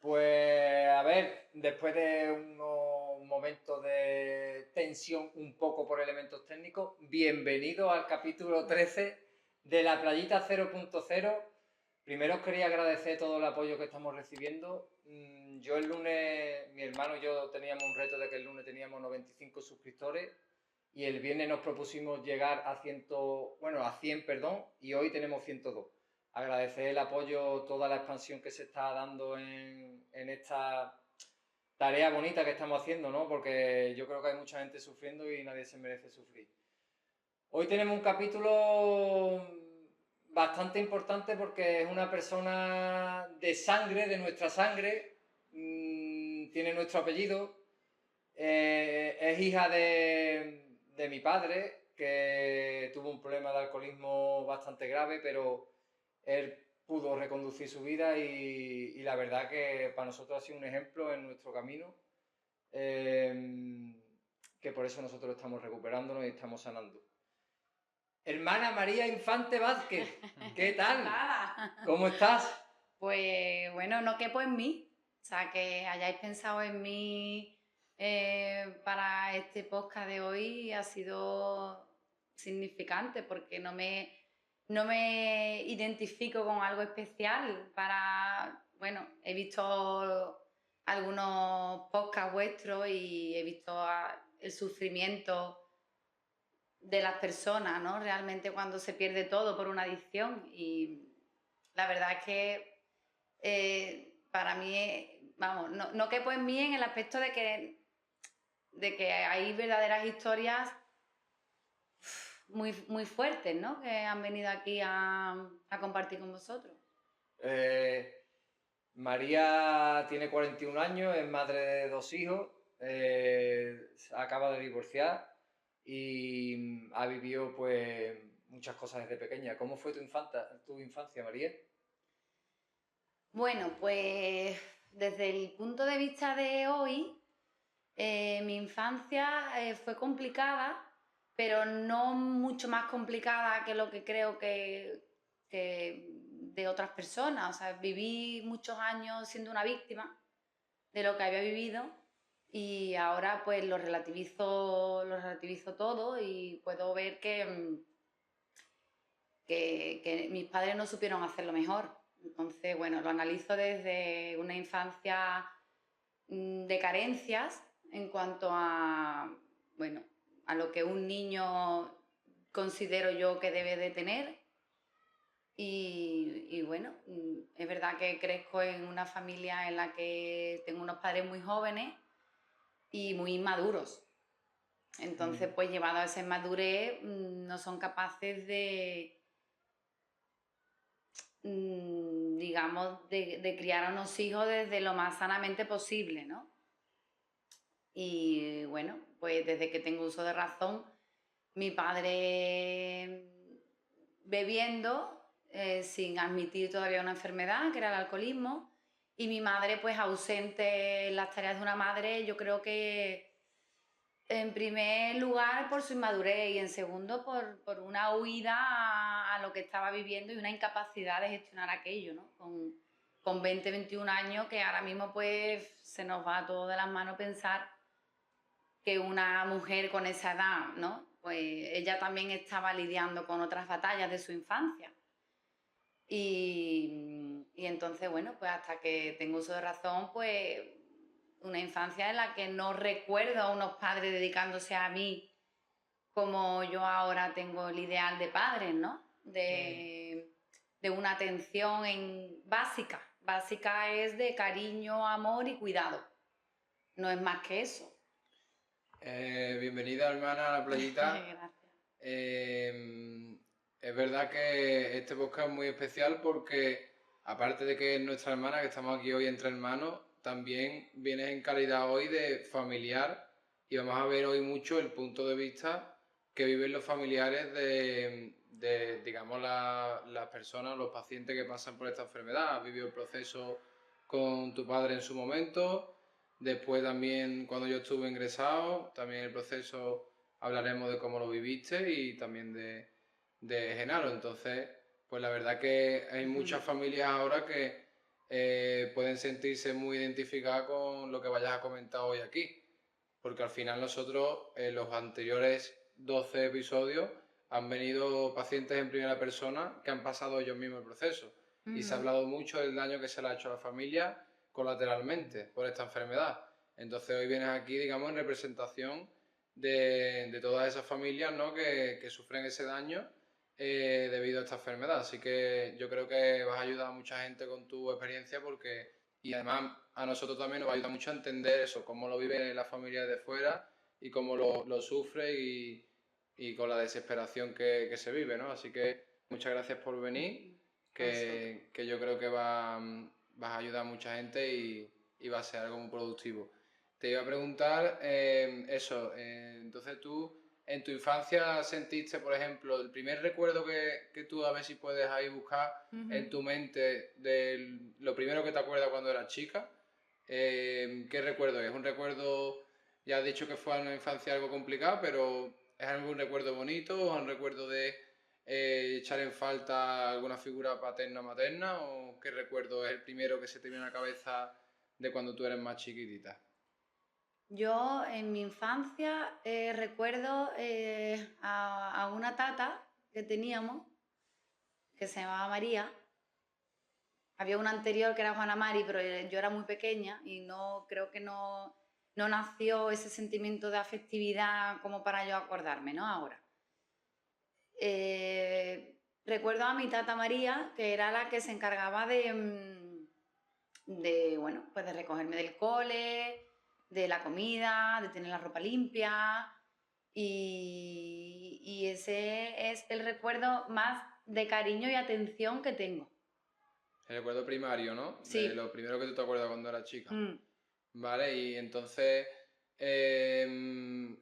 Pues a ver, después de unos momentos de tensión un poco por elementos técnicos, bienvenido al capítulo 13 de La Playita 0.0. Primero os quería agradecer todo el apoyo que estamos recibiendo. Yo el lunes, mi hermano y yo teníamos un reto de que el lunes teníamos 95 suscriptores y el viernes nos propusimos llegar a 100, y hoy tenemos 102. Agradecer el apoyo, toda la expansión que se está dando en esta tarea bonita que estamos haciendo, ¿no? Porque yo creo que hay mucha gente sufriendo y nadie se merece sufrir. Hoy tenemos un capítulo bastante importante porque es una persona de sangre, de nuestra sangre, tiene nuestro apellido, es hija de mi padre, que tuvo un problema de alcoholismo bastante grave, pero él pudo reconducir su vida y la verdad que para nosotros ha sido un ejemplo en nuestro camino, que por eso nosotros estamos recuperándonos y estamos sanando. Hermana María Infante Vázquez, ¿qué tal? ¿Cómo estás? Pues bueno, no quepo en mí, o sea, que hayáis pensado en mí para este podcast de hoy ha sido significante porque no me identifico con algo especial bueno, he visto algunos podcasts vuestros y he visto el sufrimiento de las personas, ¿no? Realmente cuando se pierde todo por una adicción y la verdad es que para mí, vamos, no quepo en mí en el aspecto de que hay verdaderas historias muy, muy fuertes, ¿no? Que han venido aquí a compartir con vosotros. María tiene 41 años, es madre de 2 hijos, acaba de divorciar y ha vivido pues muchas cosas desde pequeña. ¿Cómo fue tu infancia, María? Bueno, pues desde el punto de vista de hoy, mi infancia fue complicada, pero no mucho más complicada que lo que creo que de otras personas. O sea, viví muchos años siendo una víctima de lo que había vivido y ahora pues lo relativizo todo y puedo ver que mis padres no supieron hacerlo mejor. Entonces, bueno, lo analizo desde una infancia de carencias en cuanto a, bueno, a lo que un niño considero yo que debe de tener. Y bueno, es verdad que crezco en una familia en la que tengo unos padres muy jóvenes y muy inmaduros. Entonces, pues llevado a esa inmadurez, no son capaces digamos, de criar a unos hijos desde lo más sanamente posible, ¿no? Y bueno, pues desde que tengo uso de razón, mi padre bebiendo, sin admitir todavía una enfermedad, que era el alcoholismo, y mi madre pues ausente en las tareas de una madre, yo creo que en primer lugar por su inmadurez y en segundo por una huida a lo que estaba viviendo y una incapacidad de gestionar aquello, ¿no? Con 20, 21 años, que ahora mismo pues se nos va todo de las manos pensar que una mujer con esa edad, ¿no? Pues ella también estaba lidiando con otras batallas de su infancia. Y entonces, bueno, pues hasta que tengo uso de razón, pues una infancia en la que no recuerdo a unos padres dedicándose a mí como yo ahora tengo el ideal de padres, ¿no? De una atención básica. Básica es de cariño, amor y cuidado. No es más que eso. Bienvenida, hermana, a La Playita. Gracias. Es verdad que este podcast es muy especial porque, aparte de que es nuestra hermana, que estamos aquí hoy entre hermanos, también vienes en calidad hoy de familiar y vamos a ver hoy mucho el punto de vista que viven los familiares de digamos, las personas, los pacientes que pasan por esta enfermedad. Has vivido el proceso con tu padre en su momento, Después también cuando yo estuve ingresado, también el proceso hablaremos de cómo lo viviste y también de Genaro. Entonces, pues la verdad que hay muchas familias ahora que pueden sentirse muy identificadas con lo que vayas a comentar hoy aquí. Porque al final nosotros, en los anteriores 12 episodios, han venido pacientes en primera persona que han pasado ellos mismos el proceso. Y se ha hablado mucho del daño que se le ha hecho a la familia colateralmente por esta enfermedad. Entonces hoy vienes aquí, digamos, en representación de todas esas familias, ¿no?, que sufren ese daño debido a esta enfermedad. Así que yo creo que vas a ayudar a mucha gente con tu experiencia y además a nosotros también nos va a ayudar mucho a entender eso, cómo lo viven las familias de fuera y cómo lo sufre y con la desesperación que se vive, ¿no? Así que muchas gracias por venir, que yo creo que vas a ayudar a mucha gente y va a ser algo muy productivo. Te iba a preguntar entonces tú en tu infancia sentiste, por ejemplo, el primer recuerdo que tú, a ver si puedes ahí buscar en tu mente de lo primero que te acuerdas cuando eras chica, ¿qué recuerdo es? ¿Un recuerdo, ya has dicho que fue una infancia algo complicada, pero es algún recuerdo bonito o un recuerdo de echar en falta alguna figura paterna o materna, o qué recuerdo es el primero que se te viene a la cabeza de cuando tú eres más chiquitita? Yo en mi infancia recuerdo a una tata que teníamos, que se llamaba María. Había una anterior que era Juana Mari, pero yo era muy pequeña y no creo que no nació ese sentimiento de afectividad como para yo acordarme, ¿no? Ahora. Recuerdo a mi tata María, que era la que se encargaba bueno, pues de recogerme del cole, de la comida, de tener la ropa limpia, y ese es el recuerdo más de cariño y atención que tengo. El recuerdo primario, ¿no? Sí. De lo primero que tú te acuerdas cuando eras chica. Mm. Vale, y entonces, ¿dónde,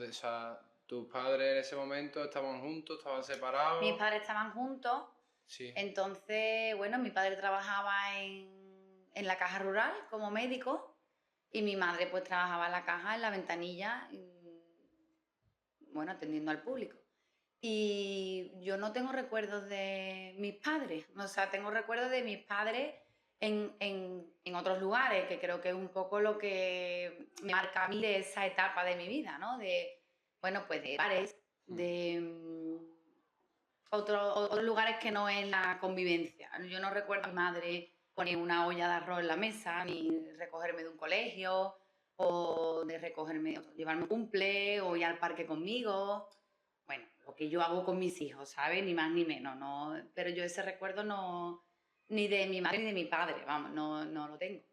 o sea, tus padres en ese momento estaban juntos, estaban separados? Mis padres estaban juntos. Sí. Entonces, bueno, mi padre trabajaba en la caja rural como médico y mi madre pues trabajaba en la caja, en la ventanilla, bueno, atendiendo al público. Y yo no tengo recuerdos de mis padres, o sea, tengo recuerdos de mis padres en otros lugares, que creo que es un poco lo que me marca a mí de esa etapa de mi vida, ¿no? De, bueno, pues de bares, de otros lugares que no es la convivencia. Yo no recuerdo a mi madre poner una olla de arroz en la mesa, ni recogerme de un colegio, o de recogerme, llevarme un cumple, o ir al parque conmigo. Bueno, lo que yo hago con mis hijos, ¿sabes? Ni más ni menos, ¿no? Pero yo ese recuerdo no, ni de mi madre ni de mi padre, vamos, no lo tengo.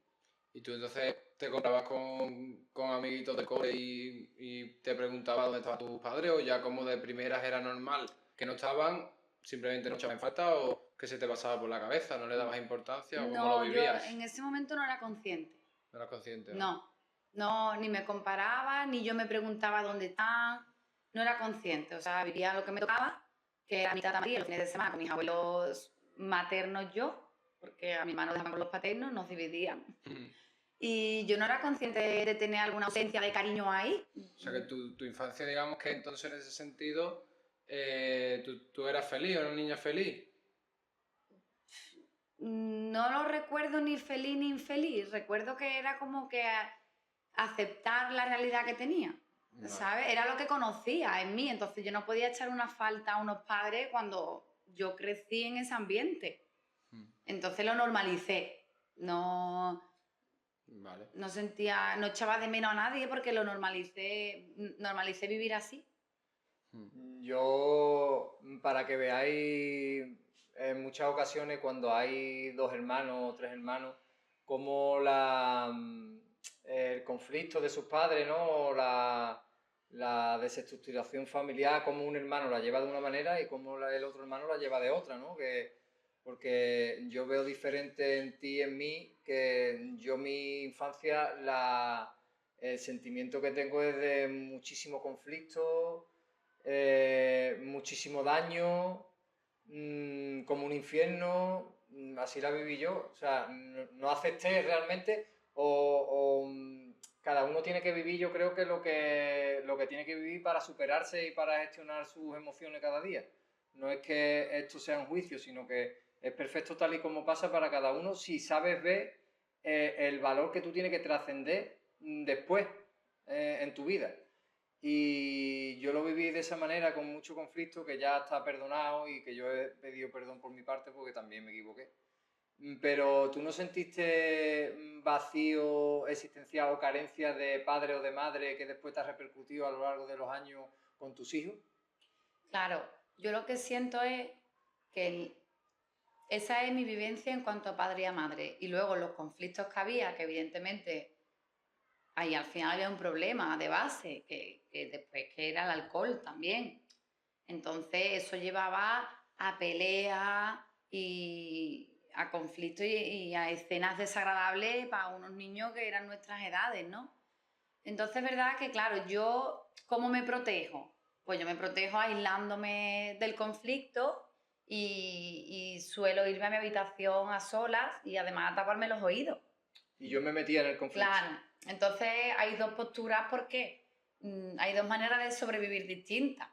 ¿Y tú entonces te encontrabas con amiguitos de cole y te preguntabas dónde estaban tus padres, o ya como de primeras era normal que no estaban, simplemente no echaban falta, o que se te pasaba por la cabeza, no le dabas importancia, o cómo lo No, yo vivías? en ese momento no era consciente. No eras consciente, ¿no? No, ni me comparaba, ni yo me preguntaba dónde están, no era consciente, o sea, vivía lo que me tocaba, que era mi tata María los fines de semana con mis abuelos maternos yo, porque a mi hermano dejaban con los paternos, nos dividían. Y yo no era consciente de tener alguna ausencia de cariño ahí. O sea que tu infancia, digamos que entonces en ese sentido, tú eras feliz, eras una niña feliz. No lo recuerdo ni feliz ni infeliz, recuerdo que era como que aceptar la realidad que tenía, ¿sabes? Era lo que conocía en mí, entonces yo no podía echar una falta a unos padres cuando yo crecí en ese ambiente. Entonces lo normalicé, no sentía, no echaba de menos a nadie porque lo normalicé vivir así. Yo, para que veáis, en muchas ocasiones cuando hay dos hermanos o tres hermanos, como el conflicto de sus padres, ¿no? O la desestructuración familiar, como un hermano la lleva de una manera y como el otro hermano la lleva de otra, ¿no? Porque yo veo diferente en ti y en mí, que yo mi infancia, el sentimiento que tengo es de muchísimo conflicto, muchísimo daño, como un infierno, así la viví yo. O sea, no acepté realmente Cada uno tiene que vivir, yo creo que lo que tiene que vivir para superarse y para gestionar sus emociones cada día. No es que esto sea un juicio, sino que es perfecto tal y como pasa para cada uno si sabes ver el valor que tú tienes que trascender después en tu vida. Y yo lo viví de esa manera, con mucho conflicto, que ya está perdonado y que yo he pedido perdón por mi parte porque también me equivoqué. Pero ¿tú no sentiste vacío existencial o carencia de padre o de madre que después te ha repercutido a lo largo de los años con tus hijos? Claro, yo lo que siento es que esa es mi vivencia en cuanto a padre y a madre. Y luego los conflictos que había, que evidentemente ahí al final había un problema de base, que después que era el alcohol también. Entonces eso llevaba a peleas y a conflictos y a escenas desagradables para unos niños que eran nuestras edades, ¿no? Entonces es verdad que, claro, yo, ¿cómo me protejo? Pues yo me protejo aislándome del conflicto y suelo irme a mi habitación a solas y además a taparme los oídos. Y yo me metía en el conflicto. Claro, entonces hay dos posturas porque hay dos maneras de sobrevivir distintas,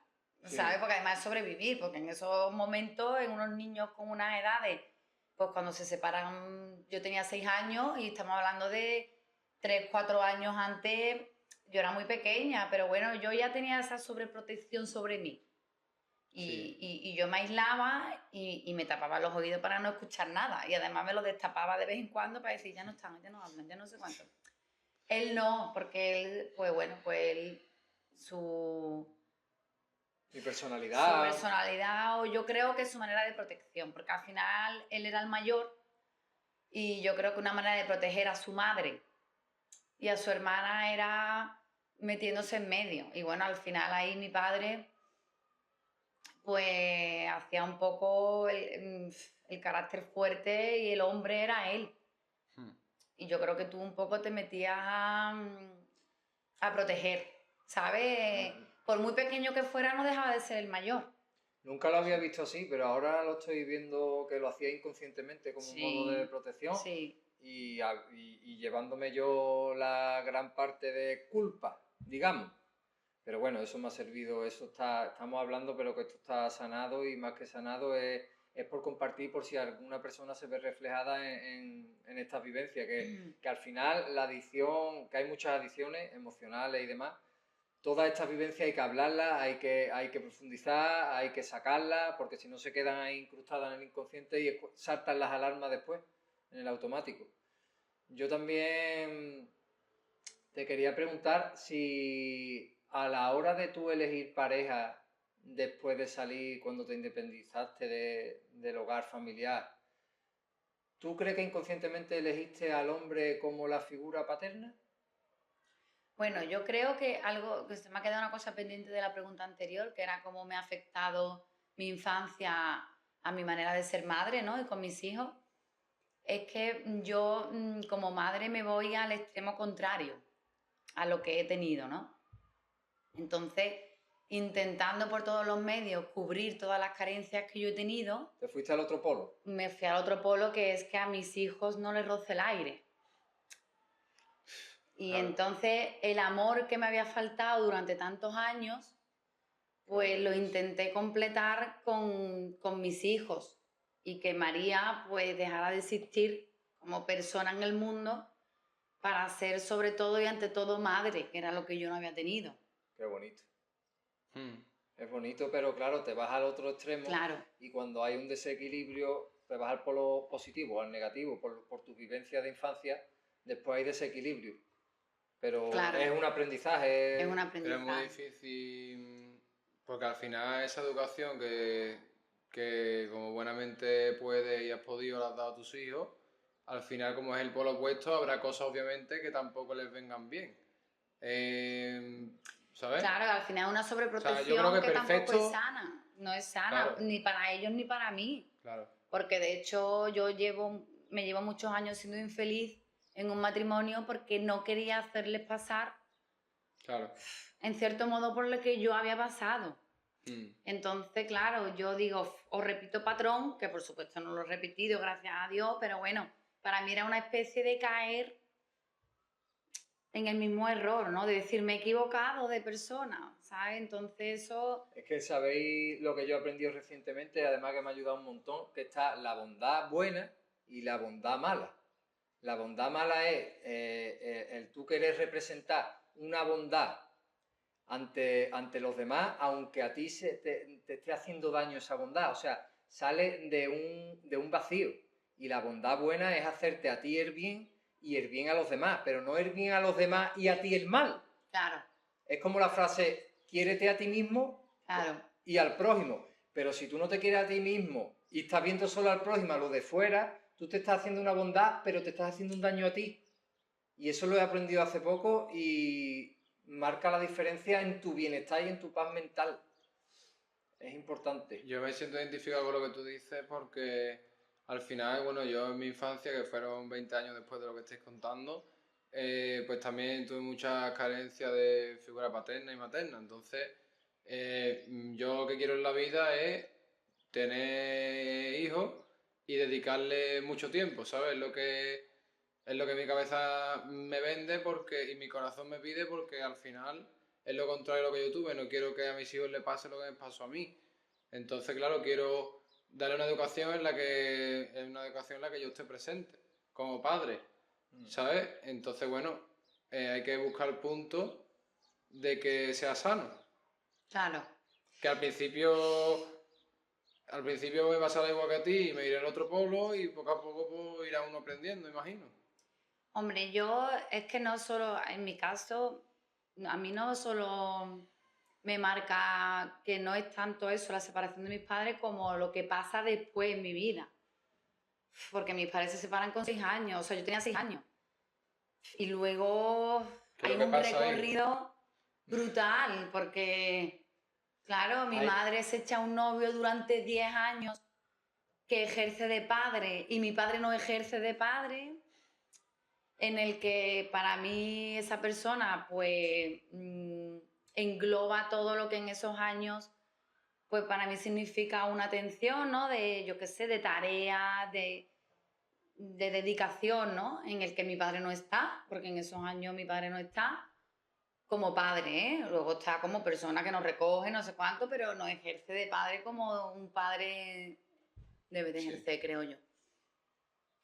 ¿sabes? Sí. Porque además es sobrevivir, porque en esos momentos, en unos niños con unas edades, pues cuando se separan, yo tenía 6 años y estamos hablando de 3, 4 años antes, yo era muy pequeña, pero bueno, yo ya tenía esa sobreprotección sobre mí. Sí. Y yo me aislaba y me tapaba los oídos para no escuchar nada. Y además me lo destapaba de vez en cuando para decir, ya no están, ya no hablan, ya no sé cuánto. Él no, porque él, pues bueno, pues él, Mi su personalidad. personalidad, o yo creo que su manera de protección, porque al final él era el mayor y yo creo que una manera de proteger a su madre y a su hermana era metiéndose en medio. Y bueno, al final ahí mi padre pues hacía un poco el carácter fuerte y el hombre era él. Y yo creo que tú un poco te metías a proteger, ¿sabes? Por muy pequeño que fuera, no dejaba de ser el mayor. Nunca lo había visto así, pero ahora lo estoy viendo que lo hacía inconscientemente como un modo de Sí, protección sí, y llevándome yo la gran parte de culpa, digamos. Pero bueno, eso me ha servido, estamos hablando, pero que esto está sanado y más que sanado es por compartir, por si alguna persona se ve reflejada en esta vivencia, que al final la adicción, que hay muchas adicciones emocionales y demás, todas estas vivencias hay que hablarlas, hay que profundizar, hay que sacarlas, porque si no se quedan ahí incrustadas en el inconsciente y saltan las alarmas después, en el automático. Yo también te quería preguntar si a la hora de tú elegir pareja después de salir, cuando te independizaste del hogar familiar, ¿tú crees que inconscientemente elegiste al hombre como la figura paterna? bueno, yo creo que algo, que se me ha quedado una cosa pendiente de la pregunta anterior, que era cómo me ha afectado mi infancia a mi manera de ser madre, ¿no? Y con mis hijos. Es que yo como madre me voy al extremo contrario a lo que he tenido, ¿no? Entonces, intentando por todos los medios cubrir todas las carencias que yo he tenido, ¿Te fuiste al otro polo? me fui al otro polo, que es que a mis hijos no les roce el aire. Y Claro. entonces el amor que me había faltado durante tantos años, pues lo intenté completar con mis hijos y que María pues dejara de existir como persona en el mundo para ser sobre todo y ante todo madre, que era lo que yo no había tenido. Qué bonito. Es bonito, pero claro, te vas al otro extremo Claro, y cuando hay un desequilibrio, te vas al polo positivo, al negativo, por tu vivencia de infancia, después hay desequilibrio. Pero claro, es un aprendizaje. es un Pero es muy aprendizaje. difícil, porque al final esa educación que como buenamente puedes y has podido la has dado a tus hijos, al final como es el polo opuesto habrá cosas obviamente que tampoco les vengan bien. ¿Sabes? Claro, al final es una O sea, yo creo sobreprotección que que tampoco es perfecto, sana, no es sana, claro, ni para ellos ni para mí. claro, Porque de hecho me llevo muchos años siendo infeliz en un matrimonio porque no quería hacerles pasar, claro. en cierto modo, por lo que yo había pasado. Mm, Entonces, claro, yo digo, os repito patrón, que por supuesto no lo he repetido, gracias a Dios, pero bueno, para mí era una especie de caer en el mismo error, ¿no? De decir, me he equivocado de persona, ¿sabes? Entonces eso, Es que sabéis lo que yo he aprendido recientemente, además que me ha ayudado un montón, que está la bondad buena y la bondad mala. La bondad mala es el tú querer representar una bondad ante los demás, aunque a ti te esté haciendo daño esa bondad. O sea, sale de un vacío. Y la bondad buena es hacerte a ti el bien y el bien a los demás, pero no el bien a los demás y a ti el mal. claro, Es como la frase, quiérete a ti mismo claro, y al prójimo. Pero si tú no te quieres a ti mismo y estás viendo solo al prójimo, a lo de fuera, tú te estás haciendo una bondad, pero te estás haciendo un daño a ti. Y eso lo he aprendido hace poco y marca la diferencia en tu bienestar y en tu paz mental. Es importante. Yo me siento identificado con lo que tú dices porque al final, bueno, yo en mi infancia, que fueron 20 años después de lo que estáis contando, pues también tuve mucha carencia de figura paterna y materna. Entonces, yo lo que quiero en la vida es tener hijos y dedicarle mucho tiempo, ¿sabes? Es lo que mi cabeza me vende porque, y mi corazón me pide porque al final es lo contrario de lo que yo tuve. No quiero que a mis hijos les pase lo que me pasó a mí. Entonces, claro, quiero darle una educación en la que yo esté presente, como padre, ¿sabes? Entonces, bueno, hay que buscar el punto de que sea sano. claro. Que al principio me pasará igual que a ti y me iré al otro polo y poco a poco pues, irá uno aprendiendo, imagino. Hombre, yo es que no solo, en mi caso, a mí no solo me marca que no es tanto eso, la separación de mis padres, como lo que pasa después en mi vida. Porque mis padres se separan con 6 años, o sea, yo tenía 6 años. Y luego ¿Qué es hay lo que un pasa ahí? recorrido brutal, porque, claro, mi Hay- madre se echa un novio durante 10 años que ejerce de padre y mi padre no ejerce de padre, en el que para mí esa persona pues engloba todo lo que en esos años pues para mí significa una atención, ¿no? De, yo qué sé, de tarea, de dedicación, ¿no? En el que mi padre no está, porque en esos años mi padre no está como padre, ¿eh? Luego está como persona que nos recoge, no sé cuánto, pero no ejerce de padre como un padre debe de Sí. ejercer, creo yo.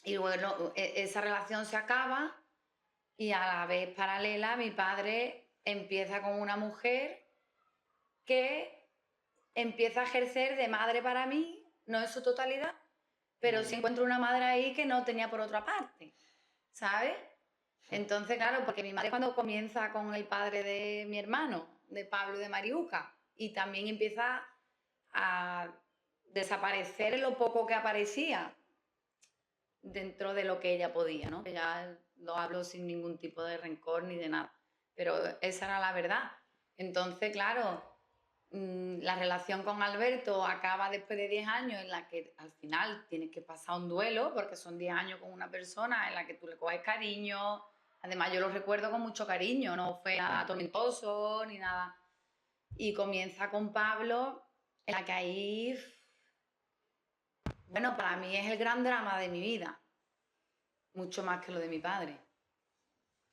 Y bueno, esa relación se acaba y a la vez paralela mi padre empieza con una mujer que empieza a ejercer de madre para mí, no en su totalidad, pero sí encuentro una madre ahí que no tenía por otra parte, ¿sabes? Entonces, claro, porque mi madre cuando comienza con el padre de mi hermano, de Pablo y de Mariuca, y también empieza a desaparecer lo poco que aparecía dentro de lo que ella podía, ¿no? Que ya lo hablo sin ningún tipo de rencor ni de nada, pero esa era la verdad. Entonces, claro, la relación con Alberto acaba después de 10 años en la que al final tienes que pasar un duelo, porque son 10 años con una persona en la que tú le coges cariño. Además, yo lo recuerdo con mucho cariño, no fue nada tormentoso ni nada. Y comienza con Pablo, en la que ahí, bueno, para mí es el gran drama de mi vida, mucho más que lo de mi padre.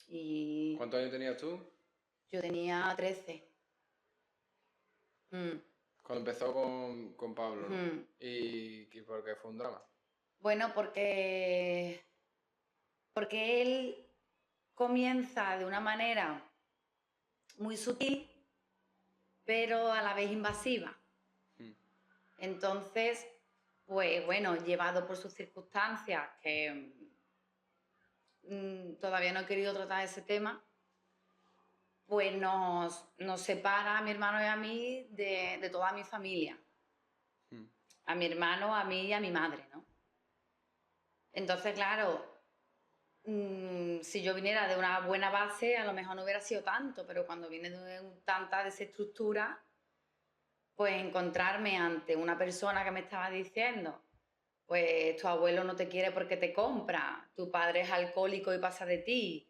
Y ¿Cuántos años tenías tú? yo tenía 13. Mm. Cuando empezó con Pablo, ¿no? Mm. Y porque fue un drama. Bueno, porque él comienza de una manera muy sutil, pero a la vez invasiva. Entonces, pues bueno, llevado por sus circunstancias, que todavía no he querido tratar ese tema, pues nos separa a mi hermano y a mí de toda mi familia. A mi hermano, a mí y a mi madre, ¿no? Entonces, claro, si yo viniera de una buena base, a lo mejor no hubiera sido tanto, pero cuando viene de tanta desestructura, pues encontrarme ante una persona que me estaba diciendo, pues tu abuelo no te quiere porque te compra, tu padre es alcohólico y pasa de ti,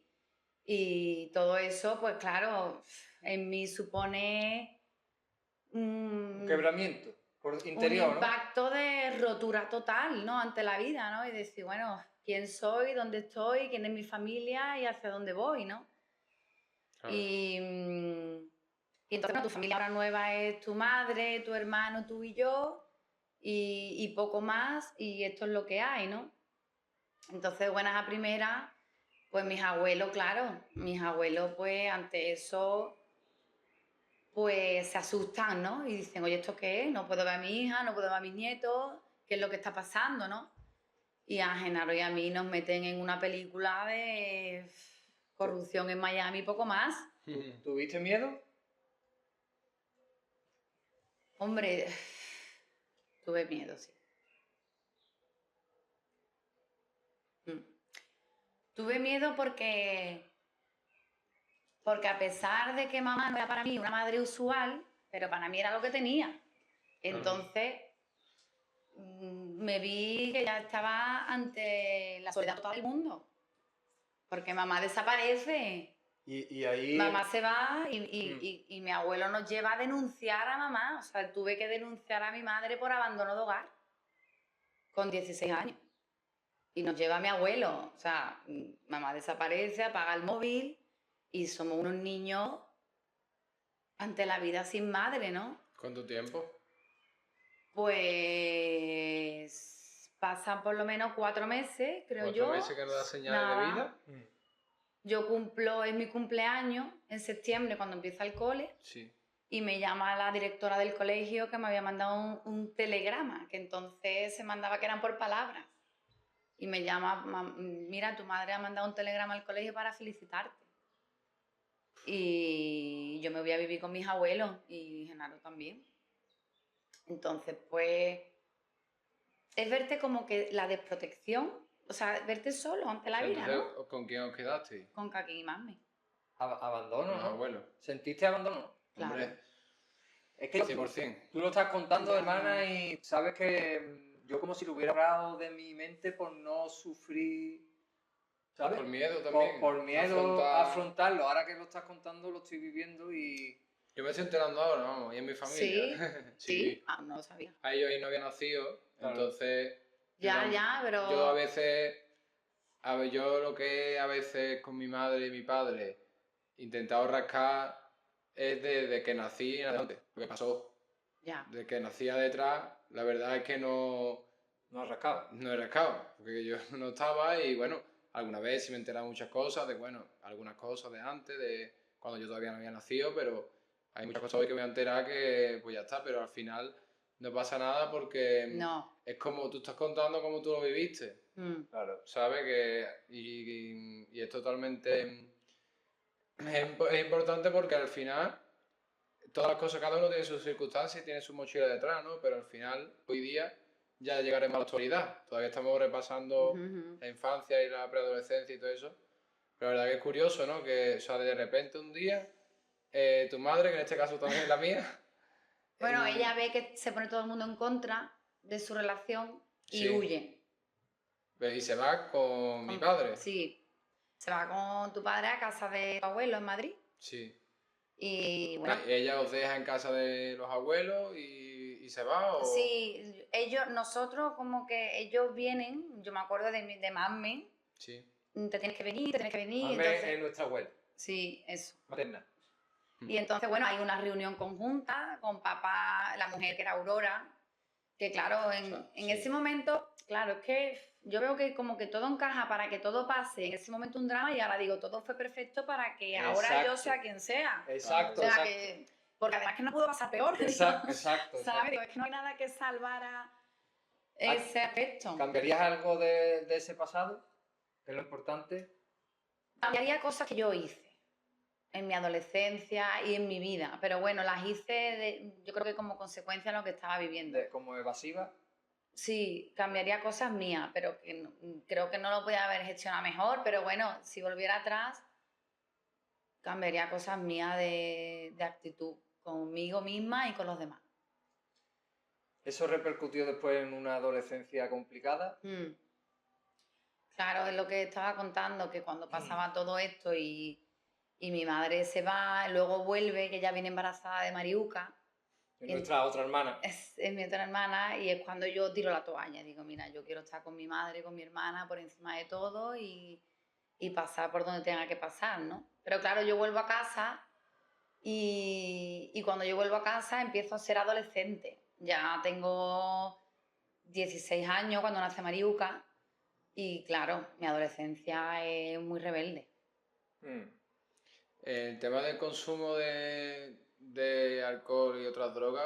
y todo eso, pues claro, en mí supone Un quebramiento por un interior, ¿no? impacto de rotura total, ¿no? Ante la vida, ¿no? Y decir, bueno, ¿quién soy? ¿Dónde estoy? ¿Quién es mi familia? ¿Y hacia dónde voy? ¿no? Claro. Y entonces, tu familia ahora nueva es tu madre, tu hermano, tú y yo, y poco más, y esto es lo que hay, ¿no? Entonces, buenas a primeras, pues mis abuelos, claro, pues ante eso, pues se asustan, ¿no? Y dicen, oye, ¿esto qué es? No puedo ver a mi hija, no puedo ver a mis nietos, ¿qué es lo que está pasando, no? Y a Genaro y a mí nos meten en una película de corrupción en Miami y poco más. ¿Tuviste miedo? Hombre, tuve miedo, sí. Tuve miedo porque a pesar de que mamá no era para mí una madre usual, pero para mí era lo que tenía. Entonces, me vi que ya estaba ante la soledad total del mundo. Porque mamá desaparece, Y ahí... mamá se va y mi abuelo nos lleva a denunciar a mamá. O sea, tuve que denunciar a mi madre por abandono de hogar con 16 años. Y nos lleva a mi abuelo. O sea, mamá desaparece, apaga el móvil y somos unos niños ante la vida sin madre, ¿no? ¿Cuánto tiempo? Pues pasan por lo menos 4 meses, creo yo. 4 meses que no da señales de vida. Yo es mi cumpleaños en septiembre cuando empieza el cole. Sí. Y me llama la directora del colegio que me había mandado un telegrama, que entonces se mandaba que eran por palabras. Y me llama, mira, tu madre ha mandado un telegrama al colegio para felicitarte. Y yo me voy a vivir con mis abuelos y Genaro también. Entonces, pues, es verte como que la desprotección, o sea, verte solo ante la vida, Entonces, ¿no? ¿con quién os quedasteis? Con Kaki y mami. Abandono, Con los ¿no? abuelos. ¿Sentiste abandono? Claro. Hombre, Es que 100%. tú lo estás contando, Ya. hermana, y sabes que yo como si lo hubiera borrado de mi mente por no sufrir, ¿sabes? Por miedo también. Por miedo a afrontarlo. Ahora que lo estás contando, lo estoy viviendo y... Yo me estoy enterando ahora, vamos, y en mi familia. Sí. Ah, no lo sabía. A ellos ahí no había nacido, Claro. entonces... Pero... Yo a veces... yo lo que a veces con mi madre y mi padre he intentado rascar es desde que nací en adelante, lo que pasó. Ya. Desde que nacía detrás, la verdad es que no No rascaba. he rascado, porque yo no estaba y bueno, alguna vez sí me he enterado muchas cosas, algunas cosas de antes, de cuando yo todavía no había nacido, pero hay muchas cosas hoy que me voy a enterar que pues ya está, pero al final no pasa nada porque No. es como tú estás contando como tú lo viviste. Claro. ¿Sabes? Y es totalmente... Es importante porque al final todas las cosas, cada uno tiene sus circunstancias y tiene su mochila detrás, ¿no? Pero al final, hoy día, ya llegaremos a la actualidad. Todavía estamos repasando la infancia y la preadolescencia y todo eso. Pero la verdad que es curioso, ¿no? Que, o sea, de repente un día, tu madre, que en este caso también es la mía... Bueno, ella ve que se pone todo el mundo en contra de su relación y Sí. huye. Y se va con mi padre. Sí. Se va con tu padre a casa de tu abuelo en Madrid. Sí. Y bueno. ¿Ella os deja en casa de los abuelos y se va? ¿O? Sí, nosotros como que ellos vienen, yo me acuerdo de mami, Sí. te tienes que venir, Mame entonces... es nuestra abuela. Sí, eso. Materna. Y entonces, bueno, hay una reunión conjunta con papá, la mujer que era Aurora, que claro, en ese momento, claro, es que yo veo que como que todo encaja para que todo pase, en ese momento un drama y ahora digo, todo fue perfecto para que ahora yo sea quien sea. Exacto, O sea, exacto. porque además que no pudo pasar peor. Exacto. ¿Sabes? Digo, es que no hay nada que salvara ese aspecto. ¿Cambiarías algo de ese pasado? ¿Qué es lo importante? Cambiaría cosas que yo hice en mi adolescencia y en mi vida, pero bueno, las hice yo creo que como consecuencia de lo que estaba viviendo. Como evasiva. Sí, cambiaría cosas mías, pero que creo que no lo podía haber gestionado mejor, pero bueno, si volviera atrás, cambiaría cosas mías de actitud conmigo misma y con los demás. ¿Eso repercutió después en una adolescencia complicada? Claro, es lo que estaba contando, que cuando pasaba todo esto y mi madre se va, luego vuelve, que ya viene embarazada de Mariuca. Es nuestra otra hermana. Es mi otra hermana y es cuando yo tiro la toalla. Digo, mira, yo quiero estar con mi madre, con mi hermana por encima de todo y y pasar por donde tenga que pasar, ¿no? Pero claro, yo vuelvo a casa y cuando yo vuelvo a casa empiezo a ser adolescente. Ya tengo 16 años cuando nace Mariuca y claro, mi adolescencia es muy rebelde. Mm. El tema del consumo de alcohol y otras drogas,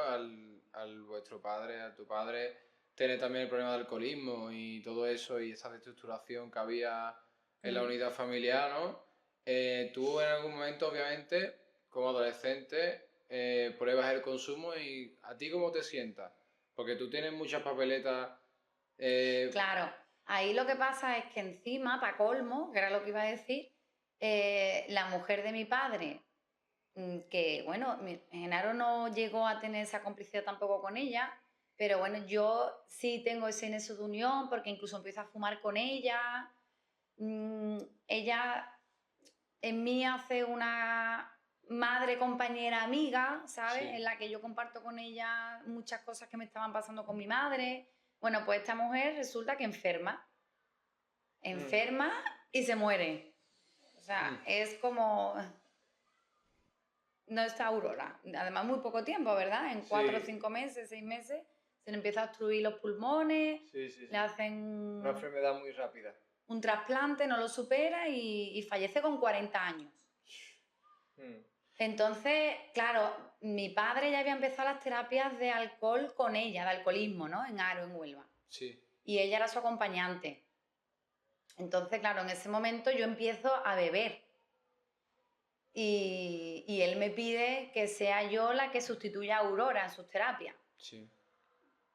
al vuestro padre, a tu padre, tiene también el problema del alcoholismo y todo eso y esa desestructuración que había en la unidad familiar, ¿no? Tú en algún momento, obviamente, como adolescente, pruebas el consumo y ¿a ti cómo te sientas? Porque tú tienes muchas papeletas. Claro, ahí lo que pasa es que encima, para colmo, que era lo que iba a decir, la mujer de mi padre, que bueno, Genaro no llegó a tener esa complicidad tampoco con ella, pero bueno, yo sí tengo ese nexo de unión porque incluso empiezo a fumar con ella. Ella en mí hace una madre, compañera, amiga, ¿sabes? Sí. En la que yo comparto con ella muchas cosas que me estaban pasando con mi madre. Bueno, pues esta mujer resulta que enferma y se muere. O sea, es como... No está Aurora. Además, muy poco tiempo, ¿verdad? En 4 o 5 meses, 6 meses, se le empieza a obstruir los pulmones, Sí. le hacen Una enfermedad muy rápida. un trasplante, no lo supera y fallece con 40 años. Mm. Entonces, claro, mi padre ya había empezado las terapias de alcohol con ella, de alcoholismo, ¿no? En Aro, en Huelva. Sí. Y ella era su acompañante. Entonces, claro, en ese momento yo empiezo a beber. Y él me pide que sea yo la que sustituya a Aurora en sus terapias. Sí.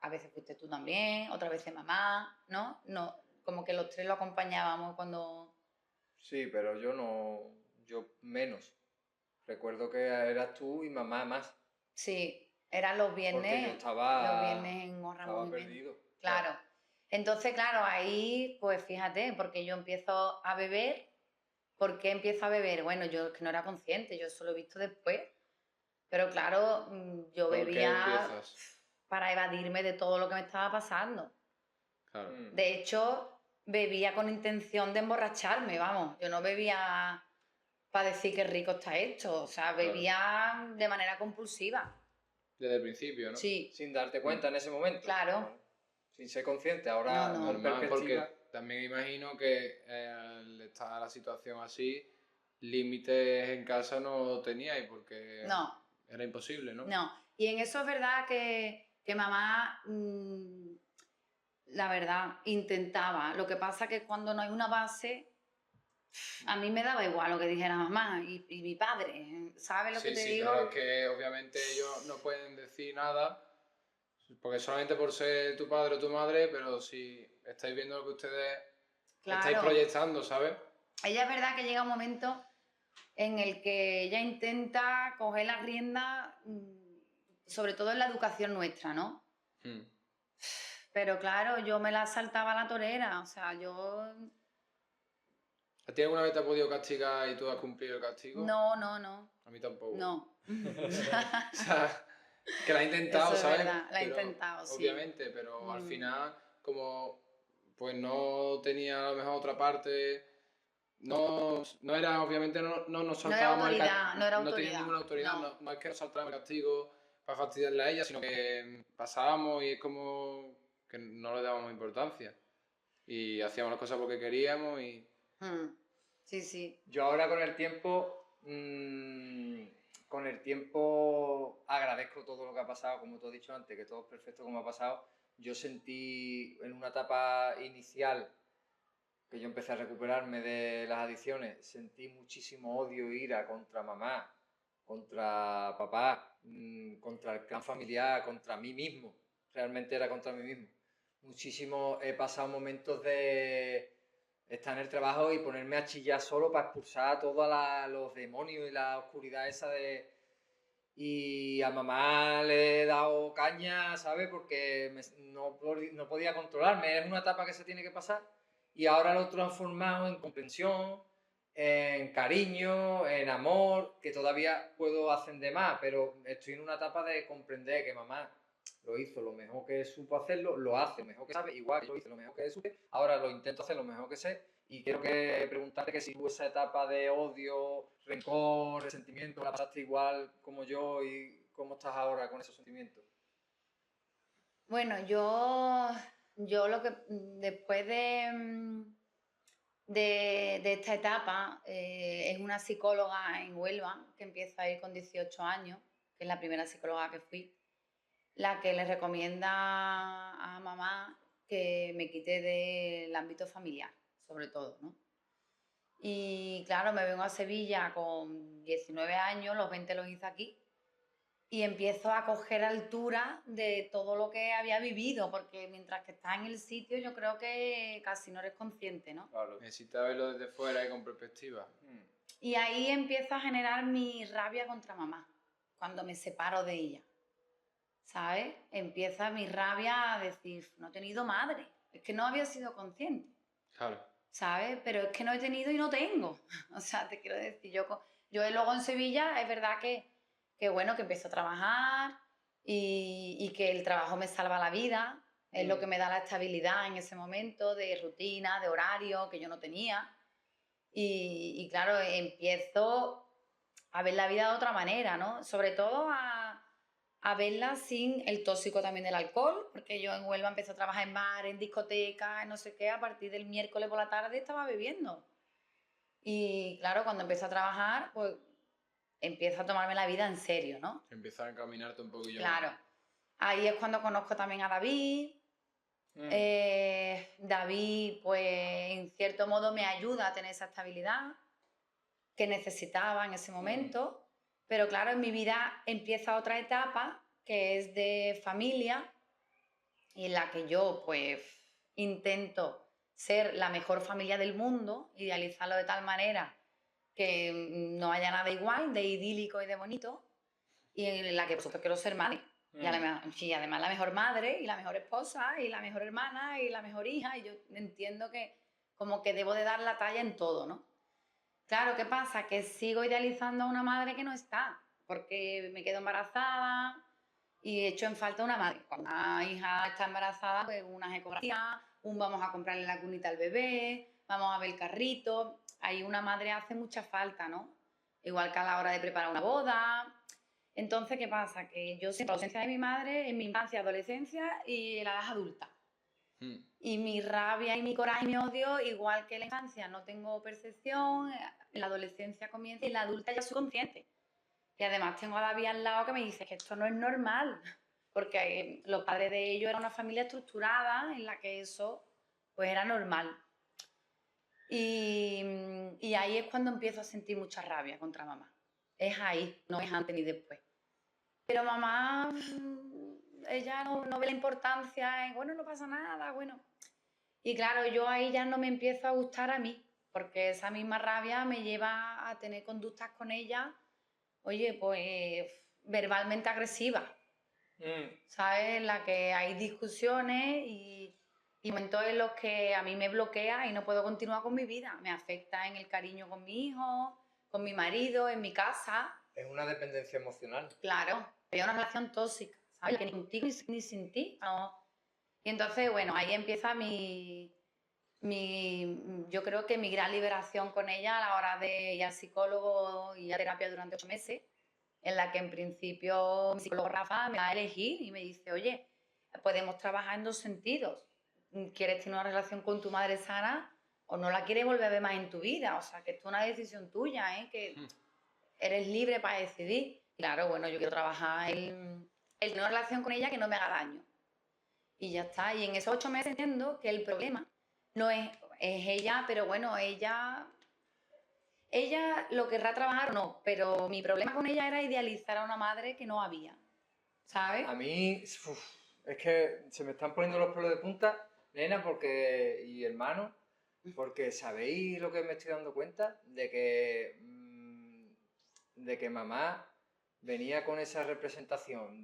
A veces fuiste tú también, otras veces mamá, ¿no? No, como que los tres lo acompañábamos cuando... Sí, pero yo no, yo menos. Recuerdo que eras tú y mamá más, Sí, eran los porque yo viernes estaba en Honra Movimiento. perdido. Claro. Entonces, claro, ahí, pues fíjate, porque yo empiezo a beber. ¿Por qué empiezo a beber? Bueno, yo es que no era consciente, yo eso lo he visto después. Pero claro, yo ¿Por qué bebía empiezas? para evadirme de todo lo que me estaba pasando. Claro. De hecho, bebía con intención de emborracharme, vamos. Yo no bebía para decir qué rico está esto. O sea, bebía de manera compulsiva. Desde el principio, ¿no? Sí, Sin darte cuenta en ese momento. claro. Bueno, sin ser consciente. Ahora, No, no. con Normal, perspectiva. porque también imagino que al estar la situación así, límites en casa no teníais porque No, era imposible, ¿no? no. Y en eso es verdad que mamá, la verdad, intentaba. Lo que pasa que cuando no hay una base, a mí me daba igual lo que dijera mamá y mi padre. ¿Sabes lo que te Sí, digo? claro, es que obviamente ellos no pueden decir nada, porque solamente por ser tu padre o tu madre, pero si estáis viendo lo que ustedes estáis Claro. proyectando, ¿sabes? Ella es verdad que llega un momento en el que ella intenta coger las riendas, sobre todo en la educación nuestra, ¿no? Hmm. Pero claro, yo me la saltaba a la torera, o sea, yo... ¿A ti alguna vez te ha podido castigar y tú has cumplido el castigo? No. A mí tampoco. No. O sea, que la he intentado, Eso es ¿sabes? verdad, la he Pero, intentado, sí. obviamente, pero al final, como pues no tenía a lo mejor otra parte, no era, obviamente no nos No era saltábamos autoridad, no era no tenía autoridad. ninguna autoridad, No. no es que nos saltábamos el castigo para fastidiarle a ella, sino que pasábamos y es como que no le dábamos importancia. Y hacíamos las cosas porque queríamos y... Sí. Yo ahora con el tiempo agradezco todo lo que ha pasado, como tú has dicho antes, que todo es perfecto como ha pasado. Yo sentí en una etapa inicial que yo empecé a recuperarme de las adicciones, sentí muchísimo odio e ira contra mamá, contra papá, contra el clan familiar, contra mí mismo. Realmente era contra mí mismo. Muchísimo, he pasado momentos de estar en el trabajo y ponerme a chillar solo para expulsar a todos los demonios y la oscuridad esa de... Y a mamá le he dado caña, ¿sabes? Porque no podía controlarme. Es una etapa que se tiene que pasar. Y ahora lo he transformado en comprensión, en cariño, en amor, que todavía puedo ascender más, pero estoy en una etapa de comprender que mamá lo hizo lo mejor que supo hacerlo, lo hace lo mejor que sabe, igual que lo hice lo mejor que supe, ahora lo intento hacer lo mejor que sé. Y quiero preguntarte que si tú esa etapa de odio, rencor, resentimiento, la pasaste igual como yo y cómo estás ahora con esos sentimientos. Bueno, yo lo que después de esta etapa es una psicóloga en Huelva que empieza a ir con 18 años, que es la primera psicóloga que fui, la que le recomienda a mamá que me quite del ámbito familiar, sobre todo, ¿no? Y claro, me vengo a Sevilla con 19 años, los 20 los hice aquí, y empiezo a coger altura de todo lo que había vivido, porque mientras que estás en el sitio yo creo que casi no eres consciente, ¿no? Claro. Necesitas verlo desde fuera y con perspectiva. Y ahí empiezo a generar mi rabia contra mamá, cuando me separo de ella, ¿sabes? Empieza mi rabia a decir, no he tenido madre, es que no había sido consciente, Claro. ¿sabes? Pero es que no he tenido y no tengo. O sea, te quiero decir, yo luego en Sevilla es verdad que bueno, que empiezo a trabajar y que el trabajo me salva la vida, es lo que me da la estabilidad en ese momento de rutina, de horario que yo no tenía. Y claro, empiezo a ver la vida de otra manera, ¿no? Sobre todo a verla sin el tóxico también del alcohol, porque yo en Huelva empecé a trabajar en bar, en discoteca, en no sé qué, a partir del miércoles por la tarde estaba bebiendo. Y claro, cuando empecé a trabajar, pues empiezo a tomarme la vida en serio, ¿no? Empezar a encaminarte un poquillo Claro. más. Ahí es cuando conozco también a David. David, pues en cierto modo me ayuda a tener esa estabilidad que necesitaba en ese momento, pero claro, en mi vida empieza otra etapa que es de familia y en la que yo pues intento ser la mejor familia del mundo, idealizarlo de tal manera que no haya nada igual de idílico y de bonito, y en la que por supuesto quiero ser madre. Y además la mejor madre y la mejor esposa y la mejor hermana y la mejor hija, y yo entiendo que como que debo de dar la talla en todo, ¿no? Claro, ¿qué pasa? Que sigo idealizando a una madre que no está, porque me quedo embarazada y echo en falta una madre. Cuando una hija está embarazada, pues unas ecografías, vamos a comprarle la cunita al bebé, vamos a ver el carrito. Ahí una madre hace mucha falta, ¿no? Igual que a la hora de preparar una boda. Entonces, ¿qué pasa? Que yo siento la ausencia de mi madre en mi infancia, adolescencia y en la edad adulta. Y mi rabia y mi coraje y mi odio, igual que en la infancia no tengo percepción, en la adolescencia comienza y en la adulta ya soy consciente. Y además tengo a David al lado que me dice que esto no es normal, porque los padres de ellos eran una familia estructurada en la que eso pues era normal. Y ahí es cuando empiezo a sentir mucha rabia contra mamá. Es ahí, no es antes ni después. Pero mamá, ella no ve la importancia, bueno, no pasa nada, bueno. Y claro, yo ahí ya no me empiezo a gustar a mí, porque esa misma rabia me lleva a tener conductas con ella, oye, pues verbalmente agresivas, ¿sabes? En la que hay discusiones y momentos en los que a mí me bloquea y no puedo continuar con mi vida. Me afecta en el cariño con mi hijo, con mi marido, en mi casa. Es una dependencia emocional. Claro, es una relación tóxica, ¿sabes? Que ni contigo ni sin ti. No. Y entonces, bueno, ahí empieza yo creo que mi gran liberación con ella a la hora de ir al psicólogo y a terapia durante 8 meses, en la que en principio mi psicólogo Rafa me da a elegir y me dice, oye, podemos trabajar en dos sentidos. ¿Quieres tener una relación con tu madre sana o no la quieres volver a ver más en tu vida? O sea, que esto es una decisión tuya, ¿eh? Que eres libre para decidir. Claro, bueno, yo quiero trabajar en tener una relación con ella que no me haga daño. Y ya está. Y en esos 8 meses entiendo que el problema no es ella, pero bueno, ella lo querrá trabajar o no, pero mi problema con ella era idealizar a una madre que no había, ¿sabes? A mí, es que se me están poniendo los pelos de punta, nena, y hermano, porque sabéis lo que me estoy dando cuenta de que mamá venía con esa representación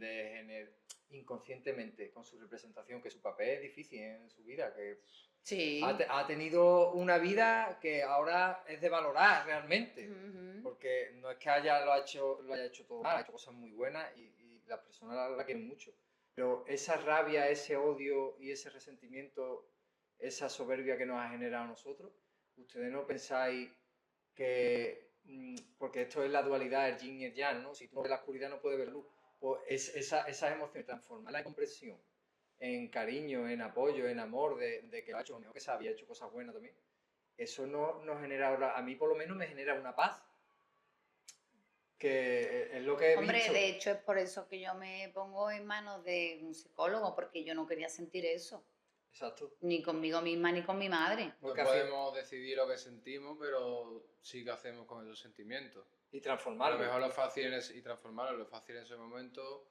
inconscientemente, con su representación, que su papel es difícil en su vida, que Sí. ha tenido una vida que ahora es de valorar realmente, porque no es que lo haya hecho todo mal, ha hecho cosas muy buenas y las personas la quieren mucho. Pero esa rabia, ese odio y ese resentimiento, esa soberbia que nos ha generado a nosotros, ustedes no pensáis que, porque esto es la dualidad, el yin y el yang, ¿no? Si tú no ves la oscuridad no puedes ver luz. Pues esas emociones, transformarla en comprensión, en cariño, en apoyo, en amor, de que lo ha hecho, lo mejor que se había hecho cosas buenas también. Eso no nos genera ahora, a mí por lo menos me genera una paz, que es lo que he Hombre, visto. de hecho es por eso que yo me pongo en manos de un psicólogo, porque yo no quería sentir eso, Exacto. ni conmigo misma ni con mi madre. No Porque podemos decidir lo que sentimos, pero sí que hacemos con esos sentimientos. y A lo transformarlo. mejor lo fácil es y transformarlo, lo fácil en ese momento,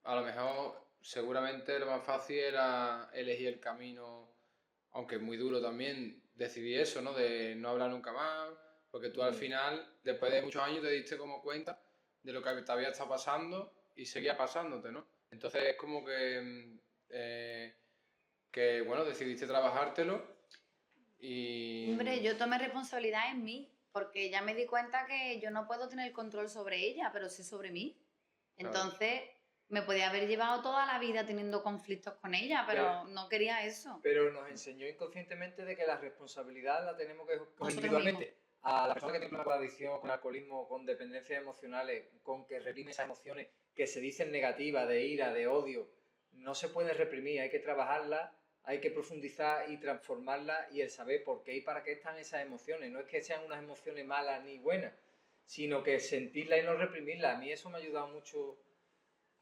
a lo mejor seguramente lo más fácil era elegir el camino, aunque es muy duro también decidir eso, ¿no? De no hablar nunca más, porque tú al final, después de muchos años, te diste como cuenta de lo que te había estado pasando y seguía pasándote, ¿no? Entonces es como que bueno, decidiste trabajártelo y... Hombre, yo tomé responsabilidad en mí, porque ya me di cuenta que yo no puedo tener el control sobre ella, pero sí sobre mí. Claro. Entonces, me podía haber llevado toda la vida teniendo conflictos con ella, pero no quería eso. Pero nos enseñó inconscientemente de que la responsabilidad la tenemos que coger Nosotros individualmente. A la persona que tiene problemas con adicción, con alcoholismo, con dependencias emocionales, con que reprime esas emociones que se dicen negativas, de ira, de odio, no se puede reprimir, hay que trabajarlas, hay que profundizar y transformarlas y el saber por qué y para qué están esas emociones. No es que sean unas emociones malas ni buenas, sino que sentirlas y no reprimirlas. A mí eso me ha ayudado mucho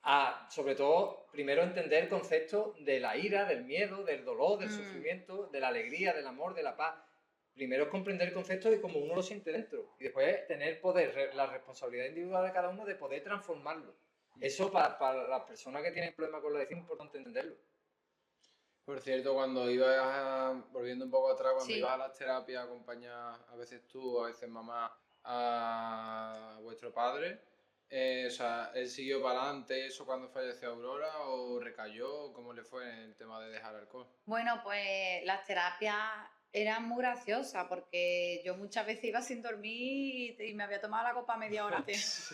a, sobre todo, primero entender el concepto de la ira, del miedo, del dolor, del sufrimiento, de la alegría, del amor, de la paz. Primero es comprender el concepto de cómo uno lo siente dentro. Y después tener poder, la responsabilidad individual de cada uno de poder transformarlo. Eso para las personas que tienen problemas con la adicción es importante entenderlo. Por cierto, cuando volviendo un poco atrás, cuando Sí. ibas a las terapias, acompañas a veces tú, a veces mamá, a vuestro padre, o sea, ¿él siguió para adelante eso cuando falleció Aurora o recayó? ¿Cómo le fue en el tema de dejar el alcohol? Bueno, pues las terapias eran muy graciosas, porque yo muchas veces iba sin dormir y me había tomado la copa media hora antes.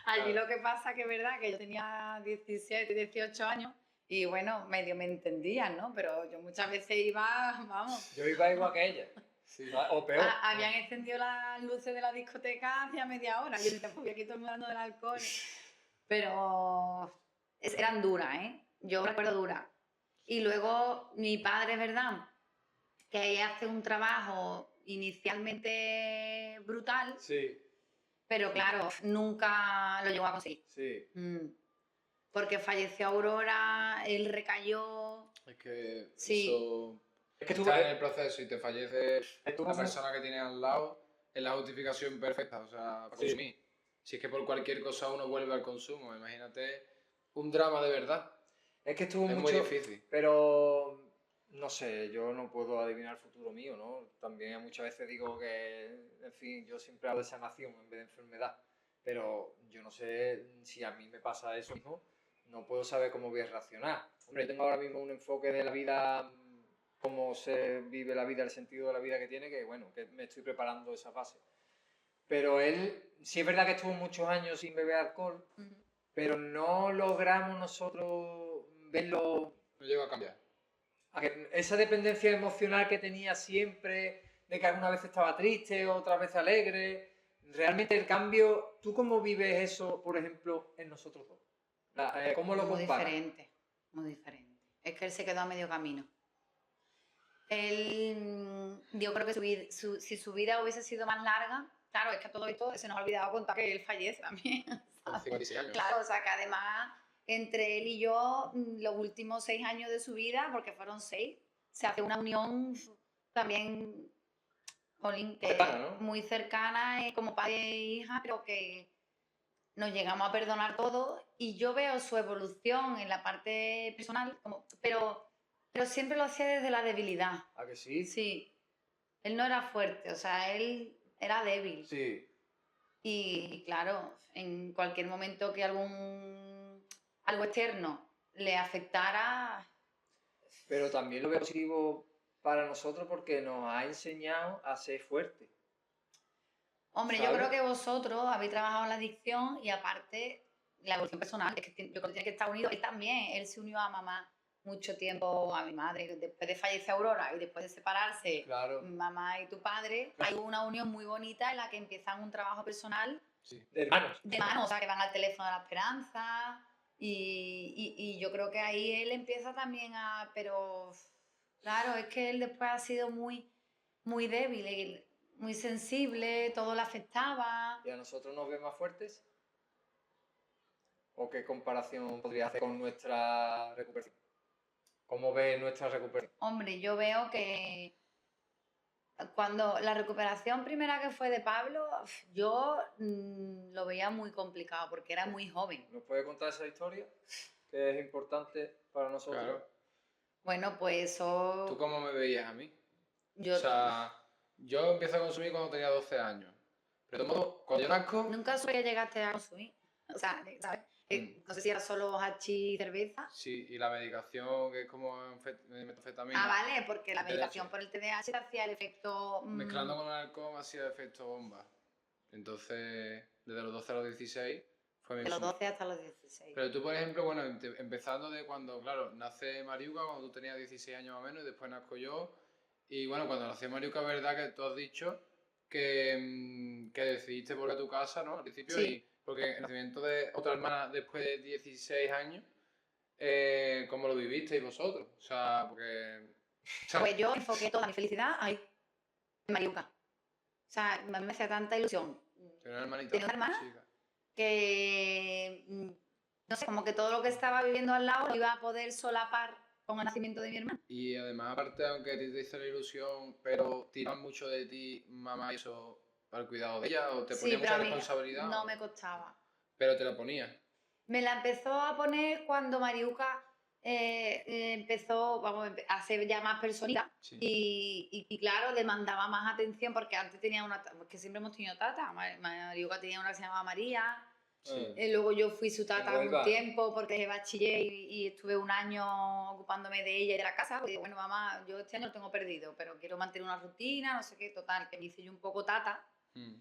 Allí lo que pasa que es verdad que yo tenía 17, 18 años y bueno, medio me entendían, ¿no? Pero yo muchas veces iba, vamos, Yo iba igual que ella. Sí. O peor. habían encendido las luces de la discoteca hacía media hora. Yo decía, pues aquí todo el mundo hablando del alcohol. Pero eran duras, ¿eh? Yo recuerdo duras. Y luego mi padre, es verdad, que hace un trabajo inicialmente brutal, Sí, pero claro, nunca lo llegó a conseguir. sí. Porque falleció Aurora, él recayó. Es que Sí. eso Es que está en el proceso y te fallece estuvo la muy- persona que tienes al lado, es la justificación perfecta, o sea, para Sí. consumir. Si es que por cualquier cosa uno vuelve al consumo, imagínate un drama de verdad. Es que estuvo Es mucho, muy difícil. pero no sé, yo no puedo adivinar el futuro mío, ¿no? También muchas veces digo que, en fin, yo siempre hablo de sanación en vez de enfermedad, pero yo no sé si a mí me pasa eso mismo, no puedo saber cómo voy a reaccionar. Hombre, yo tengo ahora mismo un enfoque de la vida, cómo se vive la vida, el sentido de la vida que tiene, que bueno, que me estoy preparando esa fase. Pero él, sí es verdad que estuvo muchos años sin beber alcohol, pero no logramos nosotros verlo. No llega a cambiar. Esa dependencia emocional que tenía siempre, de que alguna vez estaba triste, otras veces alegre, realmente el cambio, ¿tú cómo vives eso, por ejemplo, en nosotros dos? ¿Cómo lo Muy comparas? diferente, muy diferente. Es que él se quedó a medio camino. Él, yo creo que si su vida hubiese sido más larga, claro, es que todo esto se nos ha olvidado contar que él fallece también. Con 56 años. Claro, o sea que además entre él y yo, los últimos 6 años de su vida, porque fueron 6, se hace una unión también, jolín, que Cercana, ¿no? muy cercana, como padre e hija, pero que nos llegamos a perdonar todo y yo veo su evolución en la parte personal, pero siempre lo hacía desde la debilidad. ¿A que sí? Sí, él no era fuerte, o sea, él era débil. Sí. Y claro, en cualquier momento que algo externo le afectara, Pero también lo veo positivo para nosotros porque nos ha enseñado a ser fuertes. hombre, yo ¿Sabes? creo que vosotros habéis trabajado en la adicción y aparte la evolución personal, es que yo creo que tiene que estar unido. Él también, él se unió a mamá mucho tiempo, a mi madre, después de fallecer Aurora y después de separarse, Claro. mamá y tu padre, hay una unión muy bonita en la que empiezan un trabajo personal Sí. De hermanos. de mano, o sea, que van al teléfono de la esperanza y yo creo que ahí él empieza también a, pero claro, es que él después ha sido muy, muy débil, muy sensible, todo le afectaba. ¿Y a nosotros nos ven más fuertes? ¿O qué comparación podría hacer con nuestra recuperación? ¿Cómo ve nuestra recuperación? Hombre, yo veo que cuando la recuperación primera que fue de Pablo, yo lo veía muy complicado porque era muy joven. ¿Nos puede contar esa historia? Que es importante para nosotros. Claro. Bueno, pues eso... ¿Tú cómo me veías a mí? Yo O sea, yo empecé a consumir cuando tenía 12 años. Pero de todo modo, cuando yo nazco... nunca supe que llegaste a consumir. O sea, ¿sabes? No sé si era solo hachís y cerveza. Sí, y la medicación, que es como metanfetamina. Ah, vale, porque la De medicación leche. por el TDAH te hacía el efecto... Mezclando con el alcohol me hacía efecto bomba. Entonces, desde los 12 a los 16 fue mi de los consumo. 12 hasta los 16. Pero tú, por ejemplo, bueno, empezando de cuando, claro, nace Mariuca, cuando tú tenías 16 años más o menos, y después nazco yo. Y bueno, cuando nació Mariuca, es verdad que tú has dicho que decidiste volver a tu casa, ¿no? Al principio, Sí. y porque el nacimiento de otra hermana después de 16 años, ¿cómo lo vivisteis vosotros? O sea, porque... o sea, Pues yo enfoqué toda mi felicidad ahí, en Mariuca. O sea, a mí me hacía tanta ilusión tenía una hermanita. ¿Tenía una hermana? chica. que, no sé, como que todo lo que estaba viviendo al lado lo iba a poder solapar con el nacimiento de mi hermana. Y además, aparte, aunque a ti te hizo la ilusión, pero tiran mucho de ti, mamá, y eso, para el cuidado de ella, o te ponía Sí, pero mucha a mí responsabilidad. no o- me costaba. Pero te la ponía. Me la empezó a poner cuando Mariuca empezó a ser ya más personita Sí. y claro, demandaba más atención porque antes tenía una, que siempre hemos tenido tata, Mariuca tenía una que se llamaba María, Sí. luego yo fui su tata En un Huelva. tiempo porque dejé bachiller y estuve un año ocupándome de ella y de la casa, porque digo, bueno, mamá, yo este año lo tengo perdido, pero quiero mantener una rutina, no sé qué, total, que me hice yo un poco tata. Mm.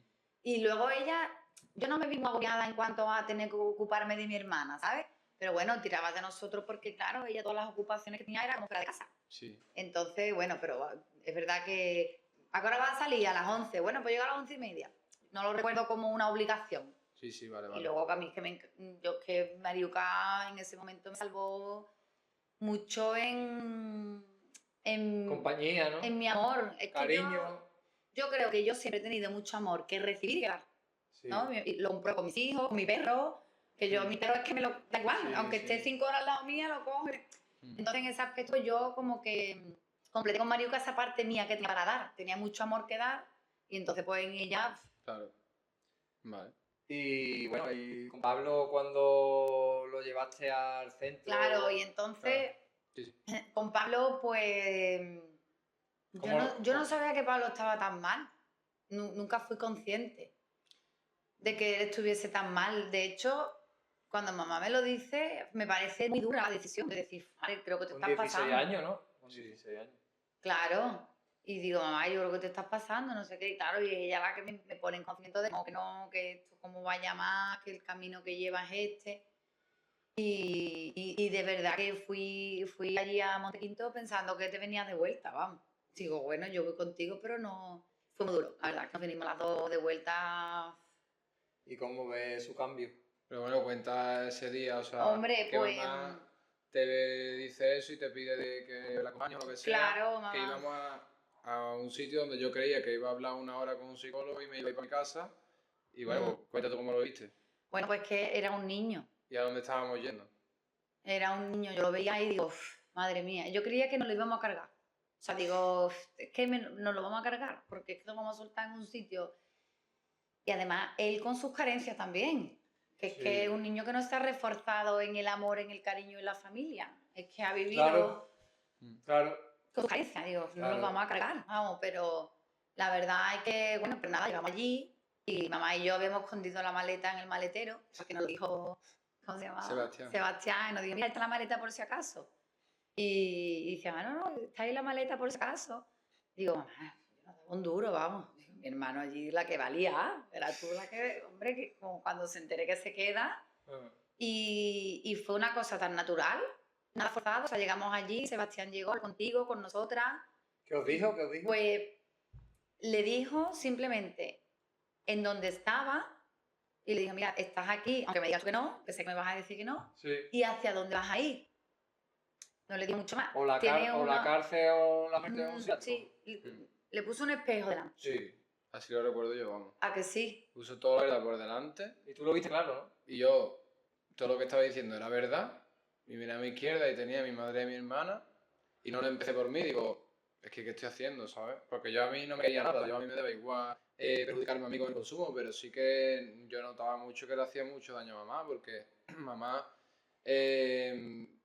Y luego ella, yo no me vi muy agobiada en cuanto a tener que ocuparme de mi hermana, ¿sabes? Pero bueno, tiraba de nosotros porque, claro, ella todas las ocupaciones que tenía era como fuera de casa. Sí. Entonces, bueno, pero es verdad que... ¿A qué hora va a salir? A las 11. Bueno, pues llega a las 11:30. No lo recuerdo como una obligación. Sí, sí, vale, Y vale. luego que a mí que Mariuca en ese momento me salvó mucho en Compañía, ¿no? mi amor. Es que Cariño. yo creo que yo siempre he tenido mucho amor que recibir y que dar. Sí. ¿No? Y lo compro con mis hijos, con mi perro, que yo, mi perro es que me lo da igual, Sí, aunque sí. esté 5 horas al lado mía, lo cojo. Mm. Entonces, en ese aspecto, yo como que completé con Mariuca esa parte mía que tenía para dar. Tenía mucho amor que dar, y entonces, pues en ella, Claro. Vale. Y bueno, y con Pablo cuando lo llevaste al centro. claro, y entonces, Sí, sí. con Pablo, pues. Yo no sabía que Pablo estaba tan mal. Nunca fui consciente de que él estuviese tan mal. De hecho, cuando mamá me lo dice, me parece muy dura la decisión de decir, vale, creo que te Con estás 16 pasando. años, ¿no? Con Sí. 16 años. Claro. Y digo, mamá, yo creo que te estás pasando, no sé qué. Y claro, y ella la que me pone en conocimiento de que esto cómo va a llamar, que el camino que lleva es este. Y de verdad que fui allí a Montequinto pensando que te venías de vuelta, vamos. Digo, bueno, yo voy contigo, pero no... Fue muy duro, la verdad, que nos venimos las dos de vuelta. ¿Y cómo ves su cambio? Pero bueno, cuenta ese día, o sea, Hombre, que pues... mamá te dice eso y te pide de que la acompañes o lo que sea. Claro, mamá. Que íbamos a un sitio donde yo creía que iba a hablar una hora con un psicólogo y me iba a ir para mi casa. Y bueno, pues, cuéntate cómo lo viste. Bueno, pues que era un niño. ¿Y a dónde estábamos yendo? Era un niño, yo lo veía y digo, "Uf, madre mía". Yo creía que nos lo íbamos a cargar. O sea, digo, "Uf, es que nos lo vamos a cargar, porque es que lo vamos a soltar en un sitio". Y además, él con sus carencias también. Que es Sí. que es un niño que no está reforzado en el amor, en el cariño, en la familia. Es que ha vivido Claro. Claro. con sus carencias. Digo, no Claro. los vamos a cargar, vamos, pero la verdad es que, bueno, pues nada, llegamos allí y mamá y yo habíamos escondido la maleta en el maletero, que nos lo dijo, ¿cómo se llamaba? Sebastián. Sebastián, y nos dijo, mira, está la maleta por si acaso. Y dice, no, no, está ahí la maleta por si acaso. Digo, mamá, un duro, vamos. Digo, mi hermano allí la que valía, era tú la que, hombre, que como cuando se entere que se queda. Y fue una cosa tan natural, nada forzado. O sea, llegamos allí, Sebastián llegó contigo, con nosotras. ¿Qué os dijo? ¿Qué os dijo? Pues le dijo simplemente en dónde estaba y le dijo, mira, estás aquí, aunque me digas tú que no, pensé que me vas a decir que no, Sí. y hacia dónde vas a ir. No le digo mucho más. O la, Tiene o la una- cárcel o la muerte de un psiquiátrico. Sí, le puso un espejo delante. Sí, así lo recuerdo yo, vamos. ¿A que sí? Puso toda la verdad por delante Y tú lo viste claro, ¿no? y yo, todo lo que estaba diciendo era verdad. Y miré a mi izquierda y tenía a mi madre y a mi hermana. Y no lo empecé por mí, digo, es que ¿qué estoy haciendo, sabes? Porque yo a mí no me quería nada, yo a mí me daba igual perjudicarme a mí con el consumo, pero sí que yo notaba mucho que le hacía mucho daño a mamá, porque mamá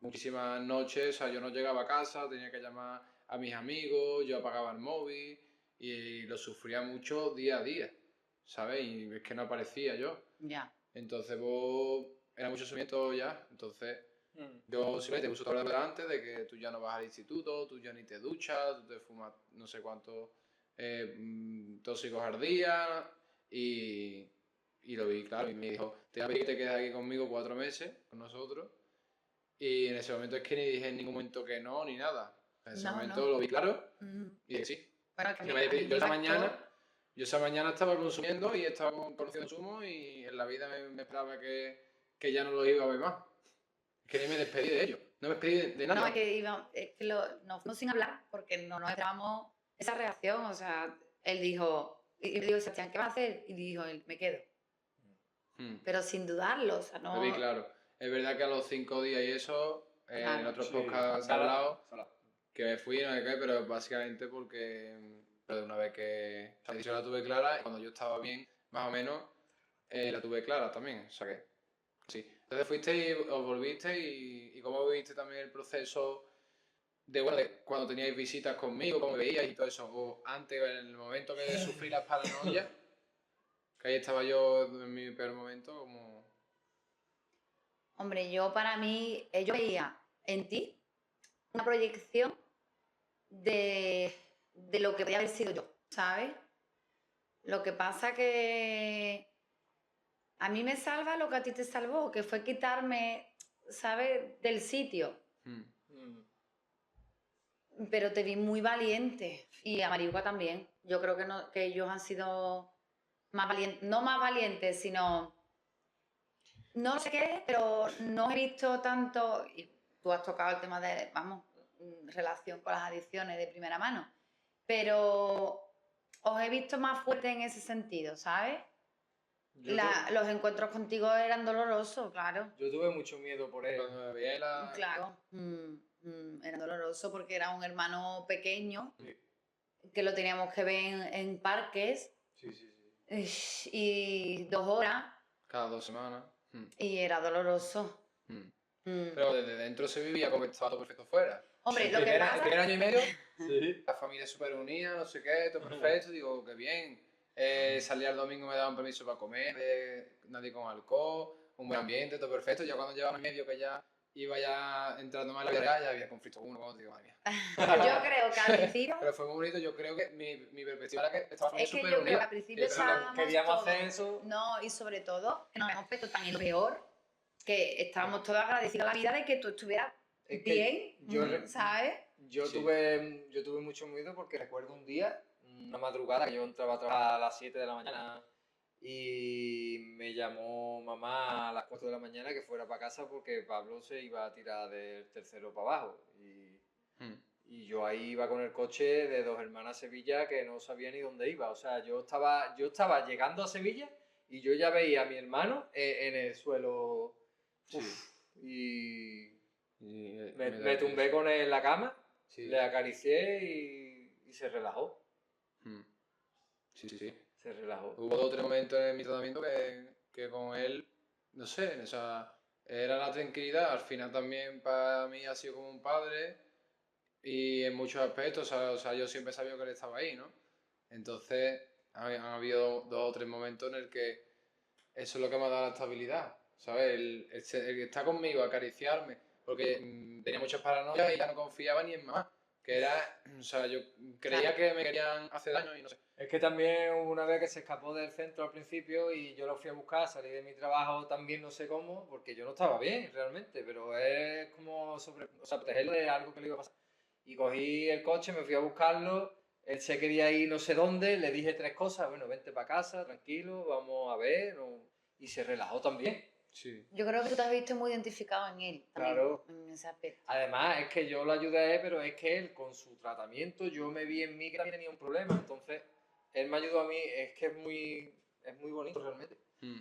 muchísimas noches, o sea, yo no llegaba a casa, tenía que llamar a mis amigos, yo apagaba el móvil y lo sufría mucho día a día, ¿sabes? Y es que no aparecía yo. Ya. Entonces, vos, era mucho sufrimiento ya, entonces... Yo simplemente uso todo delante de que tú ya no vas al instituto, tú ya ni te duchas, tú te fumas no sé cuántos tóxicos al día y lo vi claro y me dijo, te voy a pedir que te quedes aquí conmigo 4 meses, con nosotros, y en ese momento es que ni dije en ningún momento que no, ni nada. En ese momento lo vi claro y dije sí. Bueno, que Yo, yo esa mañana estaba consumiendo y estaba conociendo consumo y en la vida me esperaba que ya no lo iba a ver más. Que ni me despedí de ellos, no me despedí de nada. No, es que nos fuimos sin hablar porque no nos esperábamos esa reacción. O sea, él dijo, y le digo, Sebastián, ¿qué va a hacer? Y dijo él, me quedo. Pero sin dudarlo, o sea, no... Lo vi claro. Es verdad que a los 5 días y eso, Claro. en otros podcasts he hablado que me fui, no sé qué, pero básicamente porque pero de una vez que la decisión la tuve clara y cuando yo estaba bien, más o menos, la tuve clara también. O sea que, sí. Entonces fuiste y os volviste y cómo viviste también el proceso de, bueno, de cuando teníais visitas conmigo, cómo me veíais y todo eso, o antes, en el momento que sufrí las paranoias, que ahí estaba yo en mi peor momento, como... Hombre, para mí, yo veía en ti una proyección de lo que podía haber sido yo, ¿sabes? Lo que pasa que a mí me salva lo que a ti te salvó, que fue quitarme, ¿sabes?, del sitio. Pero te vi muy valiente y a Mariuca también. Yo creo que ellos han sido más valientes, no más valientes, sino... No sé qué, pero no he visto tanto, y tú has tocado el tema de, vamos, relación con las adicciones de primera mano, pero os he visto más fuerte en ese sentido, ¿sabes? Los encuentros contigo eran dolorosos, claro. Yo tuve mucho miedo por él. Cuando me veía la... Claro, era doloroso porque era un hermano pequeño, que lo teníamos que ver en parques, y 2 horas. Cada 2 semanas. Y era doloroso. Pero desde dentro se vivía como que estaba todo perfecto fuera. Hombre, lo que el pasa... primer año y medio, la familia súper unida, no sé qué, todo perfecto, digo, qué bien. Salía el domingo, me daban permiso para comer, nadie con alcohol, un buen ambiente, todo perfecto. Ya cuando llevaba medio que ya iba ya entrando más en la vida real, ya había conflicto uno con otro, digo, madre mía. Yo creo que al principio... Pero fue muy bonito, yo creo que mi perspectiva era que estaba Es que súper yo creo unida. que al principio estábamos queríamos todos... hacer eso. No, y sobre todo, que nos hemos puesto tan en lo peor, que estábamos todos agradecidos a la vida de que tú estuvieras bien, ¿sabes? Yo tuve mucho miedo porque recuerdo un día, una madrugada, que yo entraba a trabajar a las 7 de la mañana y me llamó mamá a las 4 de la mañana que fuera para casa porque Pablo se iba a tirar del tercero para abajo. Y yo ahí iba con el coche de Dos Hermanas a Sevilla que no sabía ni dónde iba. O sea, yo estaba llegando a Sevilla y yo ya veía a mi hermano en el suelo. Y me tumbé con él en la cama, le acaricié y se relajó. Sí. Se relajó. Hubo 2 o 3 momentos en mi tratamiento que con él, no sé, o sea, era la tranquilidad. Al final también para mí ha sido como un padre y en muchos aspectos, o sea, yo siempre sabía que él estaba ahí, ¿no? Entonces han habido 2 o 3 momentos en el que eso es lo que me ha dado la estabilidad, ¿sabes? El que está conmigo, acariciarme, porque tenía muchas paranoias y ya no confiaba ni en mamá. Que era, o sea, yo creía que me querían hacer daño y no sé. Es que también hubo una vez que se escapó del centro al principio y yo lo fui a buscar, salí de mi trabajo también no sé cómo, porque yo no estaba bien realmente, pero es como protegerlo de algo que le iba a pasar. Y cogí el coche, me fui a buscarlo, él se quería ir no sé dónde, le dije 3 cosas, bueno, vente para casa, tranquilo, vamos a ver, y se relajó también. Sí. Yo creo que tú te has visto muy identificado en él también, Claro. en ese aspecto. Además, es que yo lo ayudé a él, pero es que él con su tratamiento, yo me vi en mí que también tenía un problema, entonces él me ayudó a mí, es que es muy bonito realmente. Mm.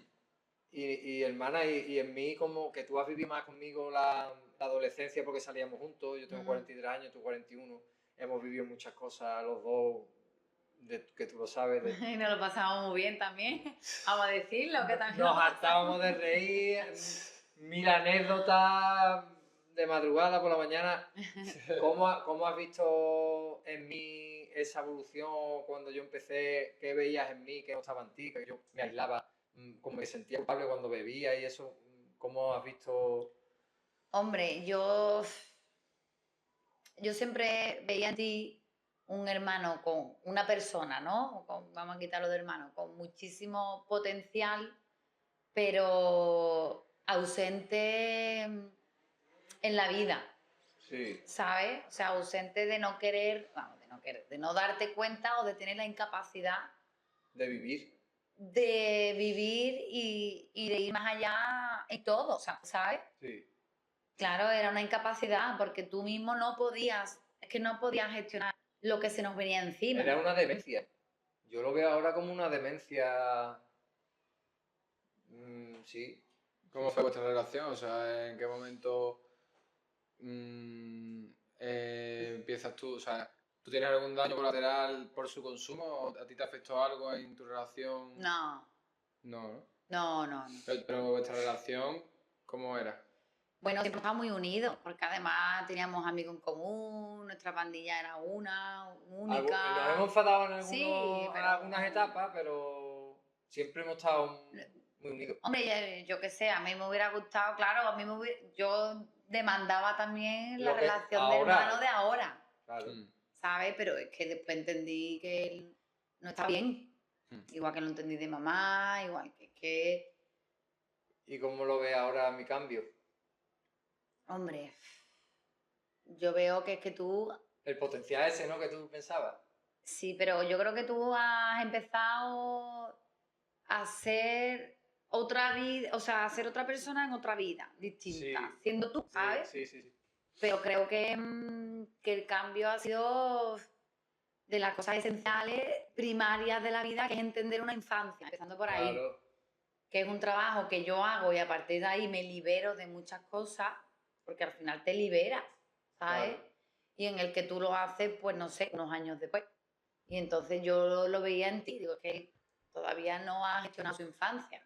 Y hermana, y en mí como que tú has vivido más conmigo la adolescencia porque salíamos juntos, yo tengo 43 años, tú 41, hemos vivido muchas cosas los dos, que tú lo sabes. Y nos lo pasamos muy bien también, vamos a decirlo, que también Nos lo pasamos. hartábamos de reír, 1000 anécdotas de madrugada por la mañana. ¿Cómo has visto en mí esa evolución cuando yo empecé? ¿Qué veías en mí que no estaba en ti? Que yo me aislaba, como me sentía culpable cuando bebía y eso. ¿Cómo has visto? Hombre, yo siempre veía en ti un hermano con una persona, ¿no? Vamos a quitarlo de hermano, con muchísimo potencial, pero ausente en la vida, Sí, ¿sabes? O sea, ausente de no querer, vamos, de no darte cuenta o de tener la incapacidad de vivir. de vivir y de ir más allá en todo, ¿sabes? Sí. Claro, era una incapacidad porque tú mismo no podías, es que no podías gestionar lo que se nos venía encima. Era una demencia. Yo lo veo ahora como una demencia. Sí. ¿Cómo fue vuestra relación? O sea, ¿en qué momento empiezas tú? O sea, ¿tú tienes algún daño colateral por su consumo? ¿O a ti te afectó algo en tu relación? No, No, ¿no? no. Pero vuestra relación, ¿cómo era? Bueno, siempre estábamos muy unidos porque además teníamos amigos en común, nuestra pandilla era única. Nos hemos enfadado Sí, en pero algunas etapas, pero siempre hemos estado muy unidos. hombre, yo qué sé, a mí me hubiera gustado, claro, yo demandaba también la Lo que relación de ahora hermano de ahora, Claro. ¿sabes? Pero es que después entendí que él no estaba bien. Igual que lo entendí de mamá, igual que, ¿Y cómo lo ves ahora mi cambio? hombre, yo veo que es que tú, El potencial ese, ¿no? Que tú pensabas. sí, pero yo creo que tú has empezado a ser otra vida, o sea, a ser otra persona en otra vida distinta, Sí. siendo tú, ¿sabes? Sí. Pero creo que el cambio ha sido de las cosas esenciales, primarias de la vida, que es entender una infancia, empezando por ahí. Claro. Que es un trabajo que yo hago y a partir de ahí me libero de muchas cosas, porque al final te liberas, ¿sabes? Claro. Y en el que tú lo haces, pues no sé, unos años después. Y entonces yo lo veía en ti, digo, que él todavía no ha gestionado su infancia.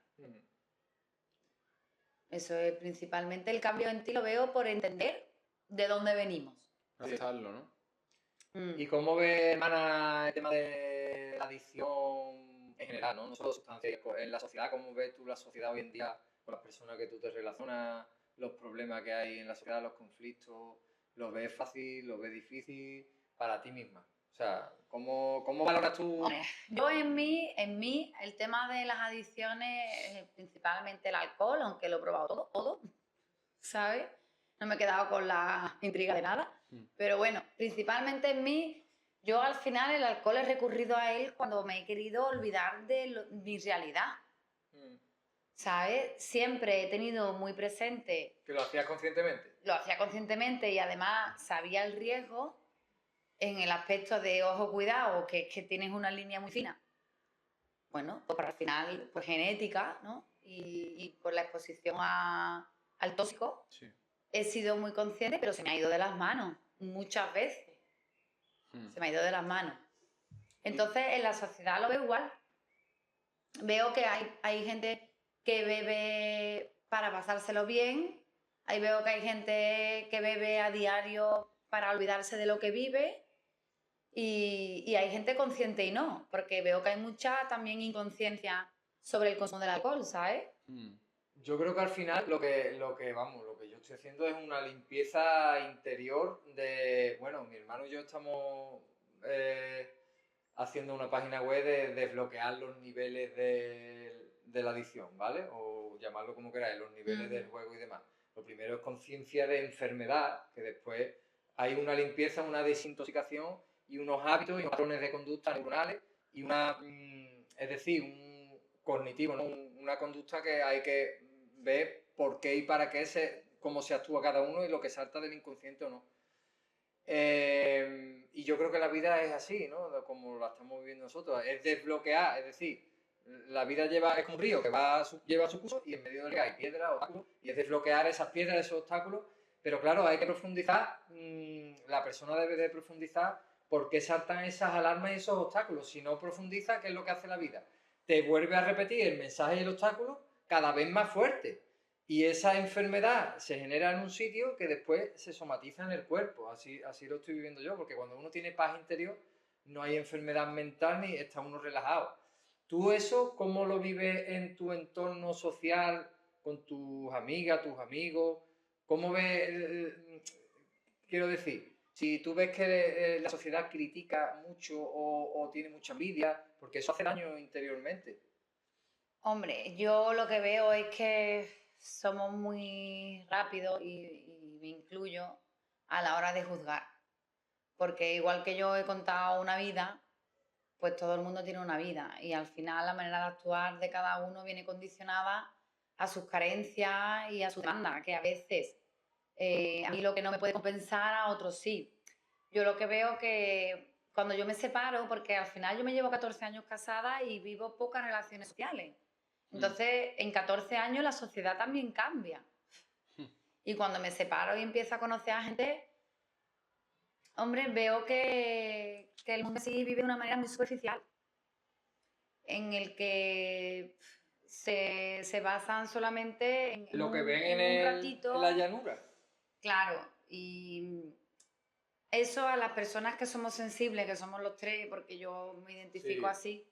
Eso es principalmente el cambio en ti, lo veo por entender de dónde venimos. Aceptarlo, ¿no? ¿Y cómo ves, hermana, el tema de la adicción en general, ¿no? No solo sustancias, en la sociedad, ¿cómo ves tú la sociedad hoy en día con las personas que tú te relacionas, los problemas que hay en la sociedad, los conflictos? ¿Los ves fácil, los ves difícil para ti misma? O sea, ¿cómo valoras tú? Hombre, yo en mí, el tema de las adicciones, principalmente el alcohol, aunque lo he probado todo, ¿sabes? No me he quedado con la intriga de nada. Pero bueno, principalmente en mí, yo al final el alcohol he recurrido a él cuando me he querido olvidar de mi realidad. ¿Sabes? Siempre he tenido muy presente. ¿Que lo hacías conscientemente? Lo hacía conscientemente y además sabía el riesgo en el aspecto de ojo, cuidado, que es que tienes una línea muy fina. Bueno, pues al final, pues genética, ¿no? Y por la exposición al tóxico, Sí. he sido muy consciente, pero se me ha ido de las manos muchas veces. Se me ha ido de las manos. Entonces, en la sociedad lo veo igual. Veo que hay gente que bebe para pasárselo bien. Ahí veo que hay gente que bebe a diario para olvidarse de lo que vive. Y hay gente consciente y no, porque veo que hay mucha también inconsciencia sobre el consumo del alcohol, ¿sabes? Yo creo que al final lo que yo estoy haciendo es una limpieza interior de, bueno, mi hermano y yo estamos haciendo una página web de desbloquear los niveles de la adicción, ¿vale? O llamarlo como queráis, los niveles del juego y demás. Lo primero es conciencia de enfermedad, que después hay una limpieza, una desintoxicación y unos hábitos y unos patrones de conducta neuronales y una, es decir, un cognitivo, ¿no? Una conducta que hay que ver por qué y para qué cómo se actúa cada uno y lo que salta del inconsciente o no. Y yo creo que la vida es así, ¿no? Como la estamos viviendo nosotros, es desbloquear, es decir, la vida es como un río que lleva su curso y en medio del río hay piedras, obstáculos, y es desbloquear esas piedras, esos obstáculos, pero claro, hay que profundizar, la persona debe de profundizar por qué saltan esas alarmas y esos obstáculos. Si no profundiza, ¿qué es lo que hace la vida? Te vuelve a repetir el mensaje y el obstáculo cada vez más fuerte. Y esa enfermedad se genera en un sitio que después se somatiza en el cuerpo. Así lo estoy viviendo yo, porque cuando uno tiene paz interior, no hay enfermedad mental ni está uno relajado. ¿Tú eso cómo lo vives en tu entorno social, con tus amigas, tus amigos? ¿Cómo ves, quiero decir, si tú ves que la sociedad critica mucho o tiene mucha envidia, porque eso hace daño interiormente? Hombre, yo lo que veo es que somos muy rápidos y me incluyo a la hora de juzgar. Porque igual que yo he contado una vida, pues todo el mundo tiene una vida y al final la manera de actuar de cada uno viene condicionada a sus carencias y a su demanda, que a veces a mí lo que no me puede compensar, a otros sí. Yo lo que veo que cuando yo me separo, porque al final yo me llevo 14 años casada y vivo pocas relaciones sociales. Entonces, en 14 años la sociedad también cambia. Y cuando me separo y empiezo a conocer a gente, hombre, veo que el mundo sí vive de una manera muy superficial, en el que se basan solamente en Lo que ven un en ratito. la llanura. Claro, y eso a las personas que somos sensibles, que somos los tres, porque yo me identifico Sí. así,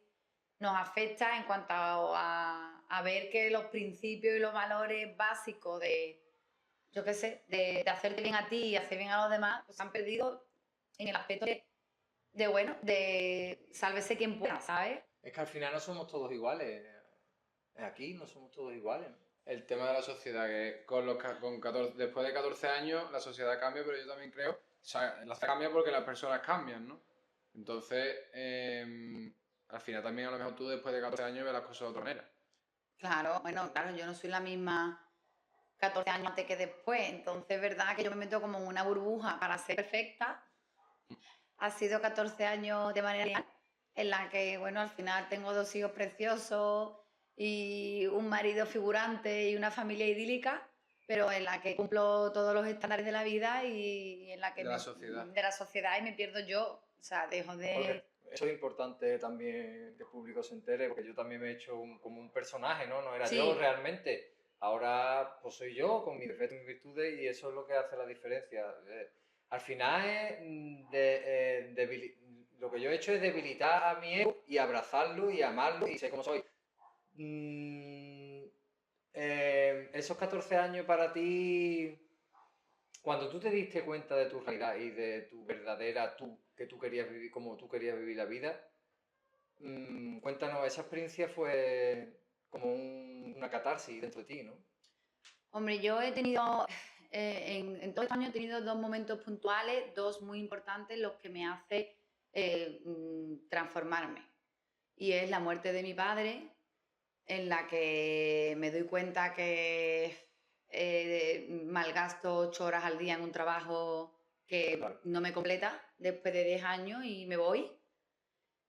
nos afecta en cuanto a ver que los principios y los valores básicos de, yo qué sé, de hacerte bien a ti y hacer bien a los demás, pues se han perdido en el aspecto bueno, de sálvese quien pueda, ¿sabes? Es que al final no somos todos iguales. Aquí no somos todos iguales, ¿no? El tema de la sociedad, que después de 14 años la sociedad cambia, pero yo también creo, o sea, la sociedad cambia porque las personas cambian, ¿no? Entonces, al final también a lo mejor tú después de 14 años ves las cosas de otra manera. Claro, bueno, claro, yo no soy la misma 14 años antes que después, entonces es verdad que yo me meto como en una burbuja para ser perfecta. Ha sido 14 años de manera real, en la que, bueno, al final tengo 2 hijos preciosos y un marido figurante y una familia idílica, pero en la que cumplo todos los estándares de la vida y en la que De la sociedad. de la sociedad, y me pierdo yo, o sea, dejo de... Porque eso es importante también que el público se entere, porque yo también me he hecho como un personaje, ¿no? No era Sí. yo realmente. Ahora pues soy yo, con mis defectos y mis virtudes, y eso es lo que hace la diferencia. Al final es lo que yo he hecho es debilitar a mi ego y abrazarlo y amarlo y sé cómo soy. Esos 14 años para ti, cuando tú te diste cuenta de tu realidad y de tu verdadera tú, que tú querías vivir como tú querías vivir la vida, cuéntanos, esa experiencia fue como una catarsis dentro de ti, ¿no? Hombre, yo he tenido, en todo este año he tenido 2 momentos puntuales, 2 muy importantes, los que me hace transformarme. Y es la muerte de mi padre, en la que me doy cuenta que malgasto 8 horas al día en un trabajo que Claro. no me completa después de 10 años y me voy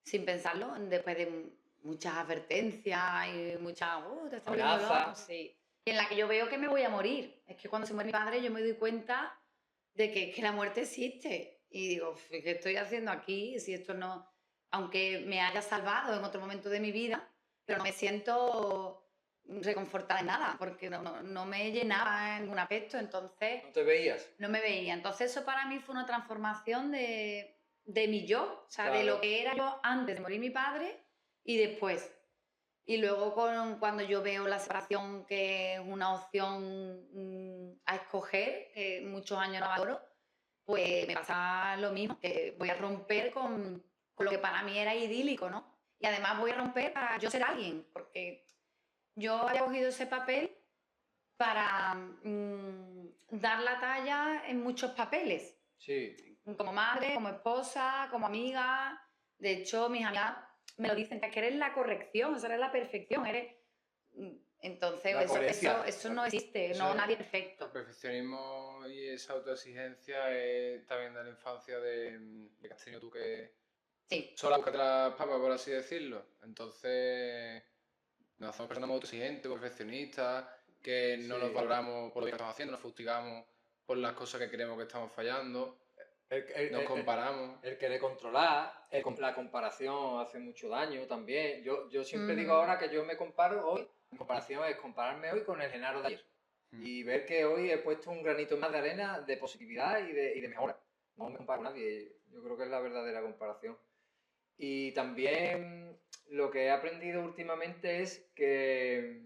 sin pensarlo, después de muchas advertencias y muchas, te estás volviendo Amenaza. loco, sí. Y en la que yo veo que me voy a morir. Es que cuando se muere mi padre yo me doy cuenta de que la muerte existe. Y digo, ¿qué estoy haciendo aquí? Si esto no... Aunque me haya salvado en otro momento de mi vida, pero no me siento reconfortada en nada, porque no me llenaba en ningún aspecto, entonces... ¿No te veías? No me veía. Entonces eso para mí fue una transformación de mi yo, o sea, de Claro. lo que era yo antes de morir mi padre y después. Y luego cuando yo veo la separación, que es una opción a escoger, que muchos años no valoro, pues me pasa lo mismo, que voy a romper con lo que para mí era idílico, ¿no? Y además voy a romper para yo ser alguien, porque yo había cogido ese papel para dar la talla en muchos papeles, Sí, como madre, como esposa, como amiga. De hecho, mis amigas me lo dicen, que eres la corrección, o sea, eres la perfección, eres... Entonces, la coherencia. eso no existe, Eso no es- nadie es El perfecto. perfeccionismo y esa autoexigencia es también de la infancia de que has tenido tú que Sí, sola buscarte las papas, por así decirlo. Entonces, nos hacemos personas muy autoexigentes, muy perfeccionistas, que no nos Sí. valoramos por lo que estamos haciendo, nos fustigamos por las cosas que creemos que estamos fallando, El, nos comparamos. el querer controlar, la comparación hace mucho daño también. Yo siempre digo Ujú. ahora que yo me comparo hoy, mi comparación es compararme hoy con el Genaro de ayer. Y ver que hoy he puesto un granito más de arena de positividad y de mejora. No me comparo a nadie, yo creo que es la verdadera comparación. Y también lo que he aprendido últimamente es que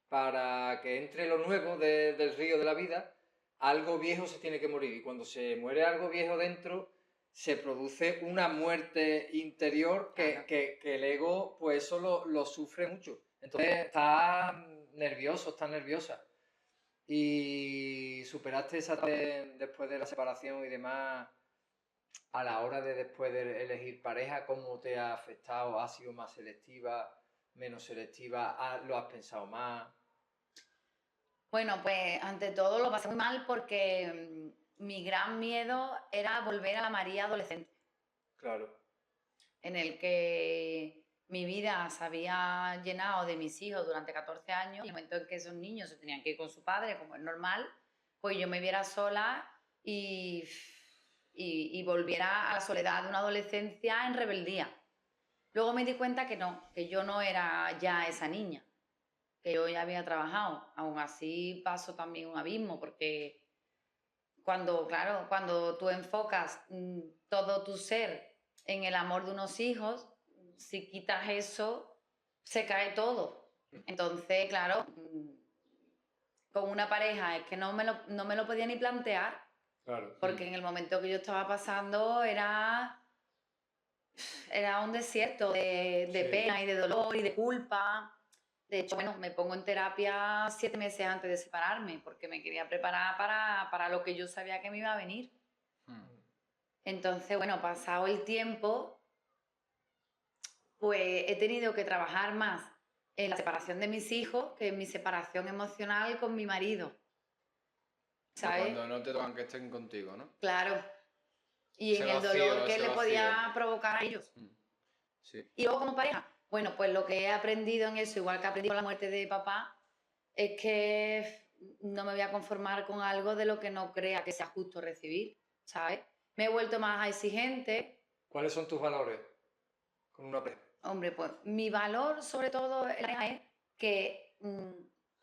para que entre lo nuevo del río de la vida, algo viejo se tiene que morir. Y cuando se muere algo viejo dentro, se produce una muerte interior Claro. que el ego, pues eso lo sufre mucho. Entonces está nervioso, está nerviosa. Y superaste esa después de la separación y demás, a la hora de después de elegir pareja, ¿cómo te ha afectado? ¿Ha sido más selectiva, menos selectiva? ¿Lo has pensado más? Bueno, pues ante todo lo pasé muy mal porque mi gran miedo era volver a la María adolescente, Claro, en el que mi vida se había llenado de mis hijos durante 14 años, y en el momento en que esos niños se tenían que ir con su padre, como es normal, pues yo me viera sola y volviera a la soledad de una adolescencia en rebeldía. Luego me di cuenta que no, que yo no era ya esa niña, que yo ya había trabajado. Aún así paso también un abismo, porque claro, cuando tú enfocas todo tu ser en el amor de unos hijos, si quitas eso, se cae todo. Entonces, claro, con una pareja es que no me lo podía ni plantear, claro. porque en el momento que yo estaba pasando era un desierto de Sí. pena y de dolor y de culpa. De hecho, bueno, me pongo en terapia 7 meses antes de separarme, porque me quería preparar para lo que yo sabía que me iba a venir. Entonces, bueno, pasado el tiempo, pues he tenido que trabajar más en la separación de mis hijos que en mi separación emocional con mi marido, ¿sabes? Cuando no te tocan que estén contigo, ¿no? Claro. Y Ese en el vacío, dolor que ese le vacío. podía provocar a ellos. Sí. Y luego como pareja, bueno, pues lo que he aprendido en eso, igual que aprendí con la muerte de papá, es que no me voy a conformar con algo de lo que no crea que sea justo recibir, ¿sabes? Me he vuelto más exigente. ¿Cuáles son tus valores con una pareja? Hombre, pues mi valor sobre todo en la pareja es que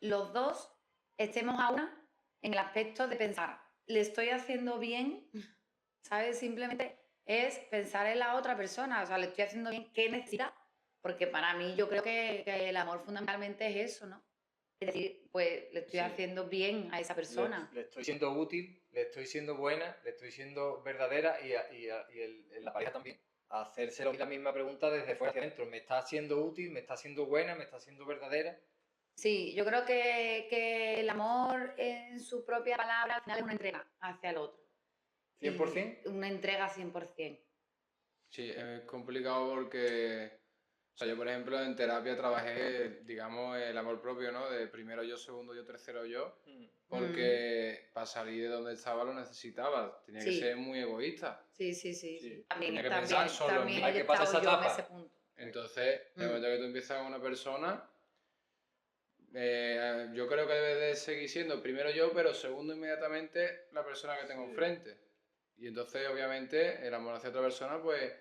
los dos estemos a una en el aspecto de pensar, ¿le estoy haciendo bien? ¿Sabes? Simplemente es pensar en la otra persona, o sea, le estoy haciendo bien, ¿qué necesita? Porque para mí yo creo que el amor fundamentalmente es eso, ¿no? Es decir, pues le estoy Sí. haciendo bien a esa persona. Le estoy siendo útil, le estoy siendo buena, le estoy siendo verdadera y la pareja también. Hacerse la misma pregunta desde fuera hacia adentro. ¿Me está siendo útil? ¿Me está siendo buena? ¿Me está siendo verdadera? Sí, yo creo que el amor en su propia palabra al final es una entrega hacia el otro. ¿100%? Y una entrega 100%. Sí, es complicado porque, o sea, yo por ejemplo en terapia trabajé, digamos, el amor propio, ¿no? De primero yo, segundo yo, tercero yo, porque para salir de donde estaba lo necesitaba, tenía que Sí. ser muy egoísta. Sí. Sí. También, Tenía que pensar solo en también mí. Hay he que pasar estado esa yo en etapa. ese punto. Entonces, en el momento que tú empiezas con una persona, yo creo que debe de seguir siendo primero yo, pero segundo inmediatamente la persona que tengo Sí. enfrente. Y entonces, obviamente, el amor hacia otra persona, pues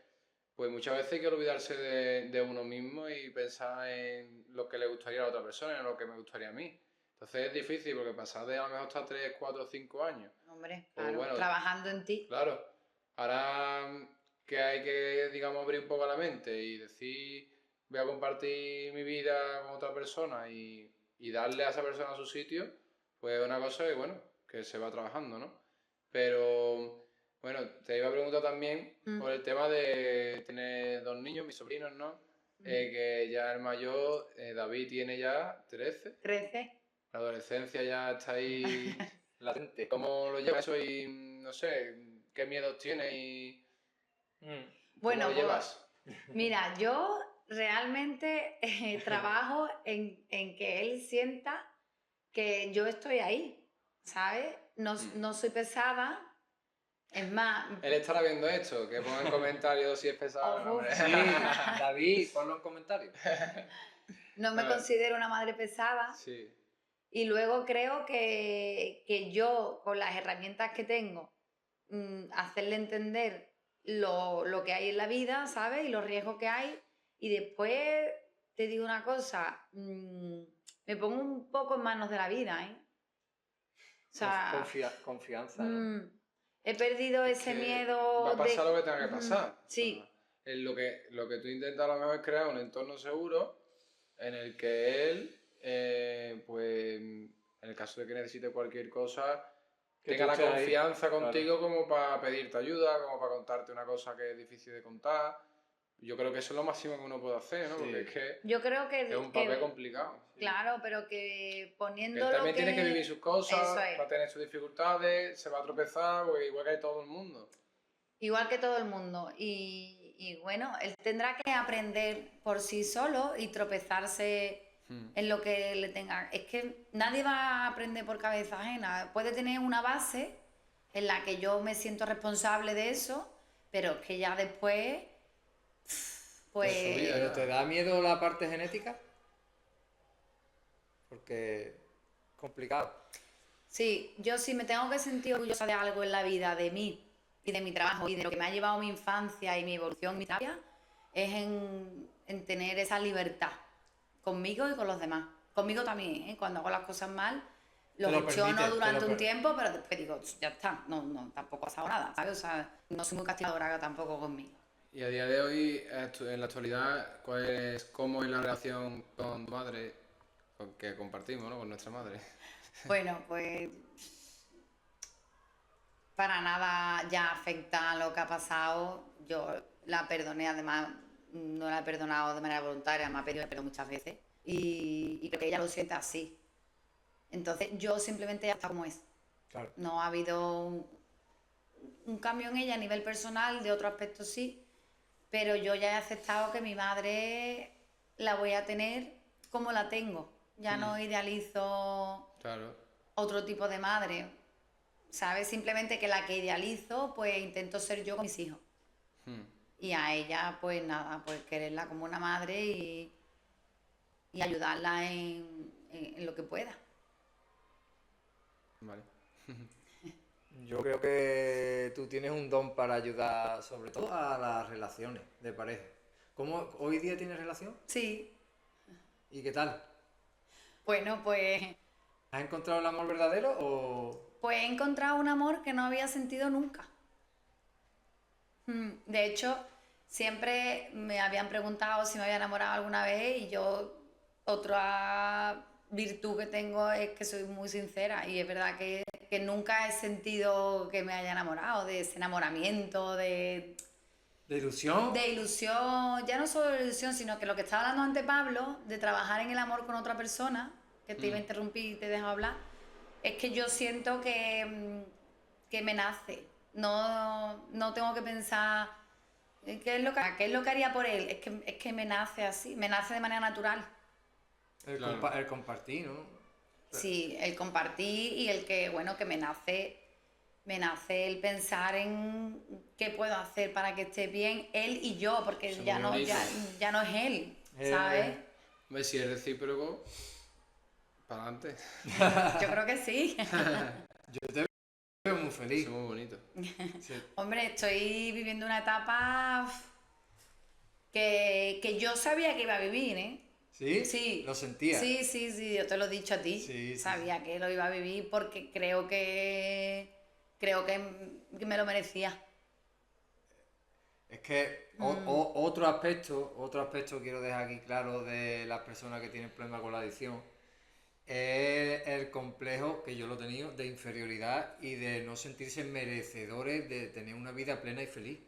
muchas veces hay que olvidarse de uno mismo y pensar en lo que le gustaría a la otra persona y en lo que me gustaría a mí. Entonces es difícil porque pasar de a lo mejor hasta 3, 4, 5 años. Hombre, O claro, bueno, trabajando en ti. claro, ahora que hay que, digamos, abrir un poco la mente y decir, voy a compartir mi vida con otra persona y darle a esa persona su sitio, pues es una cosa que, bueno, que se va trabajando, ¿no? Pero, bueno, te iba a preguntar también por el tema de tener 2 niños, mis sobrinos, ¿no? Que ya el mayor, David, tiene ya 13. 13. La adolescencia ya está ahí latente. ¿Cómo lo llevas eso y, no sé, qué miedos tienes y Bueno, cómo lo llevas? Mira, yo realmente trabajo en que él sienta que yo estoy ahí, ¿sabes? No soy pesada, es más... Él estará viendo esto, que ponga en comentarios si es pesado o no. Ojo. Sí, David, ponlo en comentarios. No me considero una madre pesada. Sí. Y luego creo que yo, con las herramientas que tengo, hacerle entender lo que hay en la vida, ¿sabes? Y los riesgos que hay. Y después te digo una cosa, me pongo un poco en manos de la vida, ¿eh? O sea, Confianza, ¿no? he perdido Es ese que miedo va a pasar de... lo que tenga que pasar. Sí. O sea, lo que tú intentas a lo mejor es crear un entorno seguro en el que él, pues, en el caso de que necesite cualquier cosa, Que tenga tú la estés ahí, confianza contigo claro. como para pedirte ayuda, como para contarte una cosa que es difícil de contar. Yo creo que eso es lo máximo que uno puede hacer, ¿no? Sí. Porque es que Yo creo que... es un papel complicado. Claro, pero que poniendo Él también lo que... tiene que vivir sus cosas, Eso es. va a tener sus dificultades, se va a tropezar, porque igual que hay todo el mundo. Igual que todo el mundo. Y bueno, él tendrá que aprender por sí solo y tropezarse en lo que le tenga. Es que nadie va a aprender por cabeza ajena. Puede tener una base en la que yo me siento responsable de eso, pero es que ya después, pues... ¿Pero te da miedo la parte genética? Porque es complicado. Sí, yo sí me tengo que sentir orgullosa de algo en la vida, de mí y de mi trabajo y de lo que me ha llevado mi infancia y mi evolución, mi terapia, es en tener esa libertad conmigo y con los demás. Conmigo también, ¿eh? Cuando hago las cosas mal, los gestiono durante un tiempo, pero después digo, ya está, no, tampoco ha pasado nada, ¿sabes? O sea, no soy muy castigadora tampoco conmigo. Y a día de hoy, en la actualidad, ¿cómo es la relación con tu madre, que compartimos, ¿no? Con nuestra madre? Bueno, pues para nada ya afecta lo que ha pasado. Yo la perdoné, además no la he perdonado de manera voluntaria, me ha pedido perdón muchas veces y creo que ella lo siente así. Entonces yo simplemente ya está como es. Claro. No ha habido un cambio en ella a nivel personal, de otro aspecto sí, pero yo ya he aceptado que mi madre la voy a tener como la tengo. Ya no idealizo Claro. otro tipo de madre, ¿sabes? Simplemente que la que idealizo, pues intento ser yo con mis hijos. Y a ella, pues nada, pues quererla como una madre y ayudarla en lo que pueda. Vale. Yo creo que tú tienes un don para ayudar, sobre todo a las relaciones de pareja. ¿Cómo hoy día tienes relación? Sí. ¿Y qué tal? Bueno, pues ¿Has encontrado el amor verdadero o...? Pues he encontrado un amor que no había sentido nunca. De hecho, siempre me habían preguntado si me había enamorado alguna vez y yo, otra virtud que tengo es que soy muy sincera y es verdad que nunca he sentido que me haya enamorado, de ese enamoramiento, ¿De ilusión? de ilusión, ya no solo de ilusión, sino que lo que estaba hablando antes Pablo, de trabajar en el amor con otra persona, que te iba a interrumpir y te dejo hablar, es que yo siento que me nace. No tengo que pensar qué es lo que haría por él. Es que me nace así, me nace de manera natural. El compartir, ¿no? Sí, el compartir y el que, bueno, que me nace el pensar en qué puedo hacer para que esté bien él y yo, porque Eso ya muy no, bonito. ya no es él, ¿sabes? Hombre, si es recíproco, para adelante. Yo creo que sí. Yo te veo muy feliz. Eso es muy bonito. Sí. Hombre, estoy viviendo una etapa que yo sabía que iba a vivir, ¿eh? ¿Sí? Sí. ¿Lo sentías? Sí, yo te lo he dicho a ti. Sí, Sabía que lo iba a vivir porque creo que me lo merecía. Es que otro aspecto quiero dejar aquí claro de las personas que tienen problemas con la adicción es el complejo, que yo lo he tenido, de inferioridad y de no sentirse merecedores de tener una vida plena y feliz.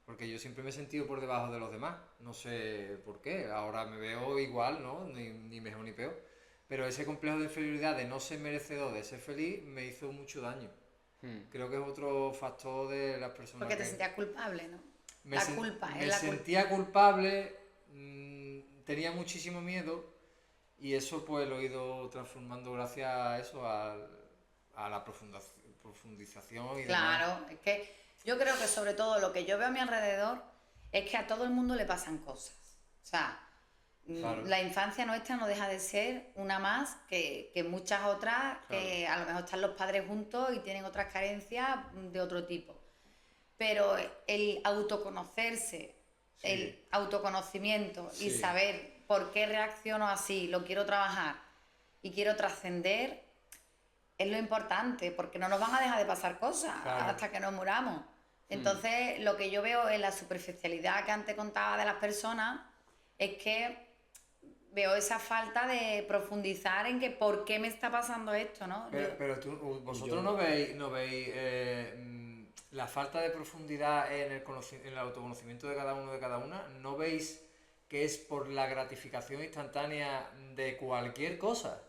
Porque yo siempre me he sentido por debajo de los demás, no sé por qué, ahora me veo igual, ¿no? Ni mejor ni peor. Pero ese complejo de inferioridad de no ser merecedor de ser feliz me hizo mucho daño. Creo que es otro factor de las personas Porque te que... sentías culpable, ¿no? Me, La sen- culpa, me es la culpa. sentía culpable, tenía muchísimo miedo y eso pues lo he ido transformando gracias a eso, a la profundización y demás. Claro, es que yo creo que sobre todo lo que yo veo a mi alrededor es que a todo el mundo le pasan cosas. O sea, Claro. la infancia nuestra no deja de ser una más que muchas otras, que a lo mejor están los padres juntos y tienen otras carencias de otro tipo. Pero el autoconocerse, Sí. el autoconocimiento y Sí. saber por qué reacciono así, lo quiero trabajar y quiero trascender, es lo importante, porque no nos van a dejar de pasar cosas Claro. hasta que nos muramos. Entonces, lo que yo veo en la superficialidad que antes contaba de las personas es que veo esa falta de profundizar en que por qué me está pasando esto, ¿no? Pero vosotros no veis la falta de profundidad en el autoconocimiento de cada uno de cada una, ¿no veis que es por la gratificación instantánea de cualquier cosa?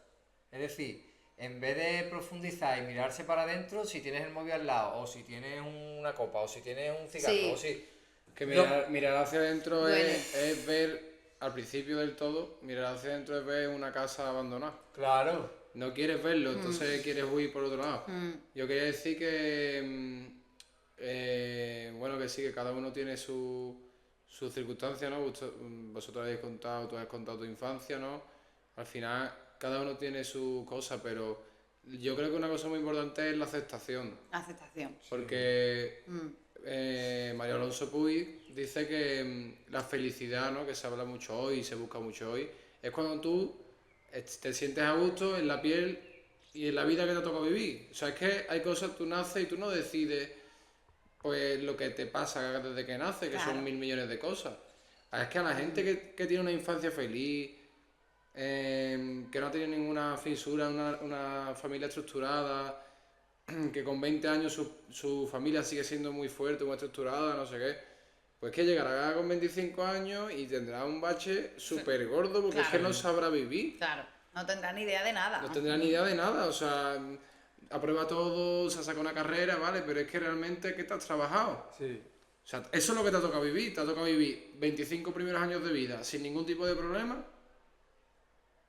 Es decir, en vez de profundizar y mirarse para adentro, si tienes el móvil al lado, o si tienes una copa, o si tienes un cigarro, Sí. o si... Que No. mirar hacia adentro Duele. es ver, al principio del todo, mirar hacia adentro es ver una casa abandonada. Claro. No quieres verlo, entonces quieres huir por otro lado. Yo quería decir que, bueno, que sí, que cada uno tiene sus circunstancias, ¿no? Vosotros habéis contado, tú has contado tu infancia, ¿no? Al final, cada uno tiene su cosa, pero yo creo que una cosa muy importante es la aceptación. Aceptación. Porque Mario Alonso Puig dice que la felicidad, ¿no? Que se habla mucho hoy y se busca mucho hoy, es cuando tú te sientes a gusto en la piel y en la vida que te toca vivir. O sea, es que hay cosas, tú naces y tú no decides pues lo que te pasa desde que naces, que Claro. son 1.000 millones de cosas. Es que a la gente que tiene una infancia feliz, que no ha tenido ninguna fisura, una familia estructurada, que con 20 años su familia sigue siendo muy fuerte, muy estructurada, no sé qué, pues que llegará con 25 años y tendrá un bache súper gordo porque es que Claro. no sabrá vivir, Claro, no tendrán ni idea de nada. no tendrá ni idea de nada, o sea, aprueba todo, se saca una carrera, ¿vale? Pero es que realmente, ¿qué te has trabajado? Sí. O sea, eso es lo que te ha tocado vivir, te ha tocado vivir 25 primeros años de vida sin ningún tipo de problema,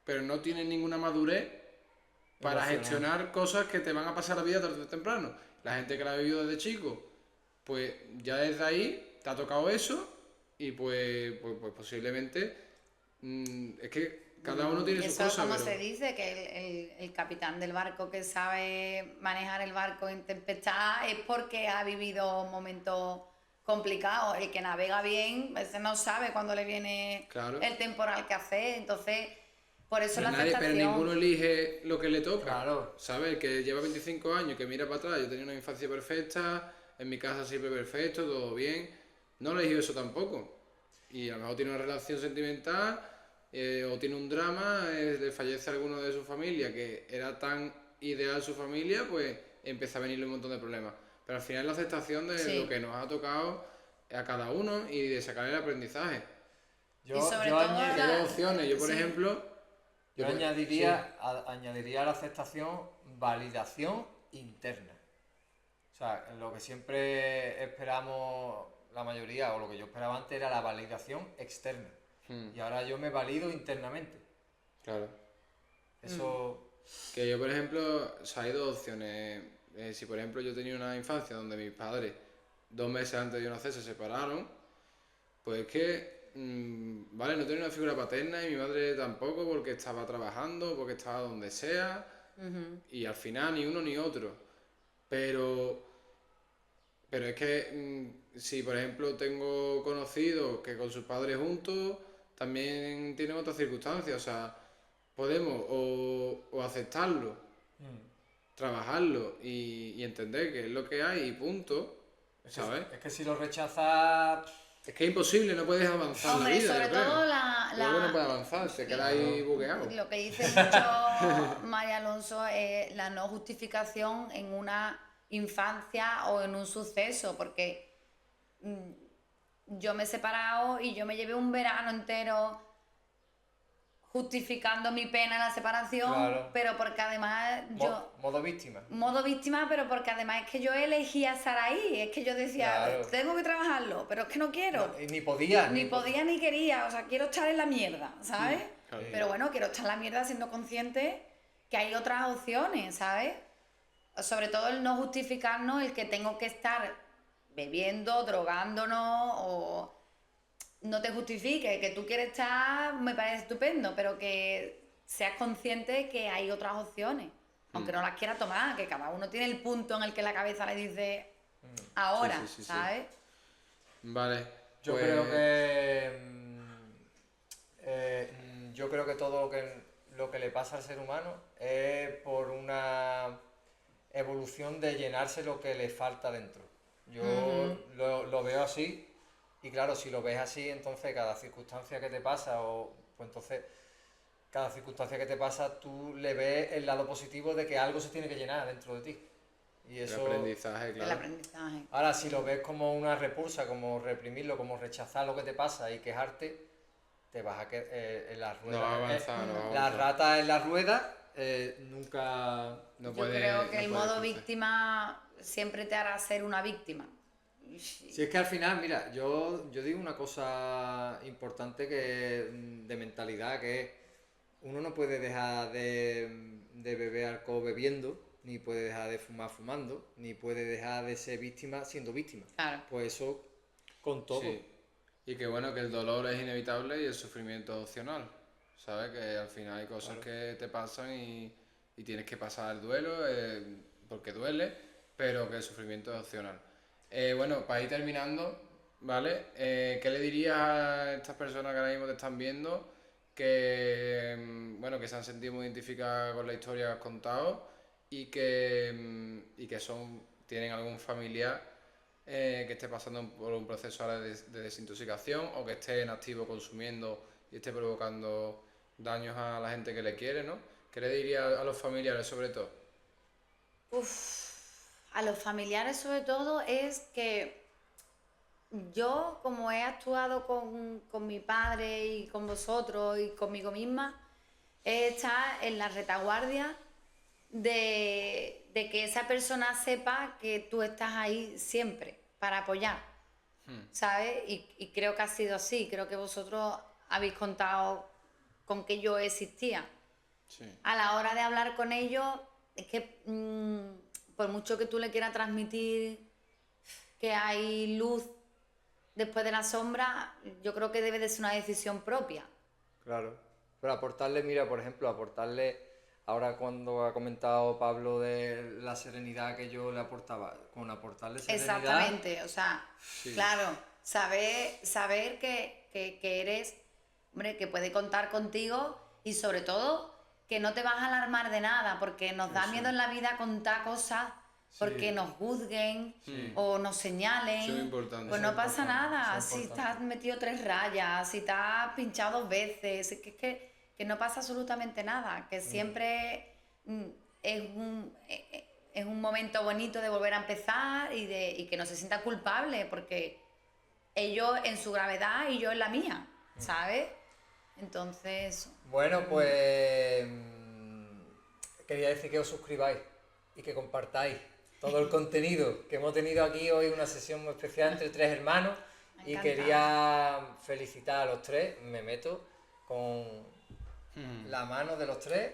pero no tienes ninguna madurez para Emocional. gestionar cosas que te van a pasar la vida tarde o temprano. La gente que la ha vivido desde chico, pues ya desde ahí te ha tocado eso y pues posiblemente es que cada uno tiene sus Eso es cosas. como pero- se dice, que el capitán del barco que sabe manejar el barco en tempestad es porque ha vivido momentos complicados. El que navega bien, ese no sabe cuándo le viene Claro. el temporal que hace. Entonces, por eso Pero, la pero aceptación. ninguno elige lo que le toca. Claro. ¿Sabes? Que lleva 25 años, que mira para atrás, yo tenía una infancia perfecta, en mi casa siempre perfecto, todo bien. No le eligió eso tampoco. Y a lo mejor tiene una relación sentimental o tiene un drama, le fallece alguno de su familia, que era tan ideal su familia, pues empieza a venirle un montón de problemas. Pero al final la aceptación de Sí. lo que nos ha tocado a cada uno y de sacar el aprendizaje. Yo, Y sobre yo todo añe- Hay la- dos opciones. Yo, por sí. ejemplo... yo pues, añadiría a la aceptación validación interna. O sea, lo que siempre esperamos la mayoría, o lo que yo esperaba antes, era la validación externa. Y ahora yo me valido internamente. Claro. Eso... Que yo, por ejemplo, o sea, hay dos opciones. Si, por ejemplo, yo tenía una infancia donde mis padres, 2 meses antes de yo nacer, se separaron, pues es que, vale, no tenía una figura paterna y mi madre tampoco porque estaba trabajando, porque estaba donde sea, y al final ni uno ni otro. Pero es que, si, por ejemplo, tengo conocidos que con sus padres juntos también tienen otras circunstancias, o sea, podemos o aceptarlo, trabajarlo y entender que es lo que hay y punto, ¿sabes? Es que si lo rechazas... Es que es imposible, no puedes avanzar Hombre, en la vida, sobre yo creo. todo la... Luego no puedes avanzar, te quedas ahí bugueado. Lo que dice mucho María Alonso es la no justificación en una infancia o en un suceso, porque yo me he separado y yo me llevé un verano entero justificando mi pena en la separación, Claro. pero porque además yo... Modo víctima. Modo víctima, pero porque además es que yo elegía estar ahí, es que yo decía, Claro. tengo que trabajarlo, pero es que no quiero. No, y ni podía. Ni podía ni quería, o sea, quiero estar en la mierda, ¿sabes? claro. Pero bueno, quiero estar en la mierda siendo consciente que hay otras opciones, ¿sabes? Sobre todo el no justificarnos el que tengo que estar bebiendo, drogándonos o no te justifique, que tú quieres estar, me parece estupendo, pero que seas consciente que hay otras opciones, aunque no las quiera tomar, que cada uno tiene el punto en el que la cabeza le dice ahora, sí. ¿sabes? Vale. Yo pues- creo que... yo creo que todo lo que le pasa al ser humano es por una evolución de llenarse lo que le falta dentro. Yo lo veo así, y claro, si lo ves así, entonces cada circunstancia que te pasa, pues entonces cada circunstancia que te pasa, tú le ves el lado positivo de que algo se tiene que llenar dentro de ti. Y El eso... aprendizaje, El claro. aprendizaje. Ahora, si lo ves como una repulsa, como reprimirlo, como rechazar lo que te pasa y quejarte, te vas a quedar en la rueda. No va a avanzar, no va a La avanzar. rata en la rueda nunca... No Yo puede- creo que no el puede modo crecer. víctima siempre te hará ser una víctima. Si es que al final, mira, yo digo una cosa importante de mentalidad, que es, uno no puede dejar de beber alcohol bebiendo, ni puede dejar de fumar fumando, ni puede dejar de ser víctima siendo víctima. Claro. Pues eso con todo. Sí. Y que bueno, que el dolor es inevitable y el sufrimiento es opcional. ¿Sabes? Que al final hay cosas que te pasan y tienes que pasar el duelo porque duele, pero que el sufrimiento es opcional. Bueno, para ir terminando, ¿vale? ¿Qué le dirías a estas personas que ahora mismo te están viendo que, bueno, que se han sentido muy identificadas con la historia que has contado y que tienen algún familiar que esté pasando por un proceso ahora de desintoxicación o que esté en activo consumiendo y esté provocando daños a la gente que le quiere, ¿no? ¿Qué le diría a los familiares sobre todo? A los familiares sobre todo es que yo, como he actuado con mi padre y con vosotros y conmigo misma, es estar en la retaguardia de que esa persona sepa que tú estás ahí siempre para apoyar, ¿sabes? Y creo que ha sido así, creo que vosotros habéis contado con que yo existía. Sí. A la hora de hablar con ellos, es que por mucho que tú le quieras transmitir que hay luz después de la sombra, yo creo que debe de ser una decisión propia. Claro. Pero aportarle, mira, por ejemplo, ahora cuando ha comentado Pablo de la serenidad que yo le aportaba, con aportarle serenidad... Exactamente, o sea, Sí. claro, saber que eres, hombre, que puede contar contigo y sobre todo que no te vas a alarmar de nada, porque nos da Eso. miedo en la vida contar cosas porque Sí. nos juzguen Sí. o nos señalen. Eso es importante. Pues Eso no es pasa importante, nada, eso es si importante. estás metido 3 rayas, si estás pinchado 2 veces, es que no pasa absolutamente nada, que siempre es un momento bonito de volver a empezar y que no se sienta culpable, porque ellos en su gravedad y yo en la mía, ¿sabes? Entonces, Bueno, pues quería decir que os suscribáis y que compartáis todo el contenido que hemos tenido aquí hoy, una sesión muy especial entre 3 hermanos, Me y encanta. quería felicitar a los 3, me meto con la mano de los 3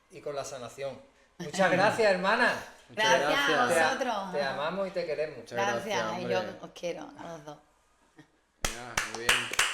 y con la sanación. Muchas gracias, hermana. gracias a gracias. vosotros. Te amamos y te queremos. Muchas Gracias, gracias, y yo hombre. os quiero a los dos. Ya, muy bien.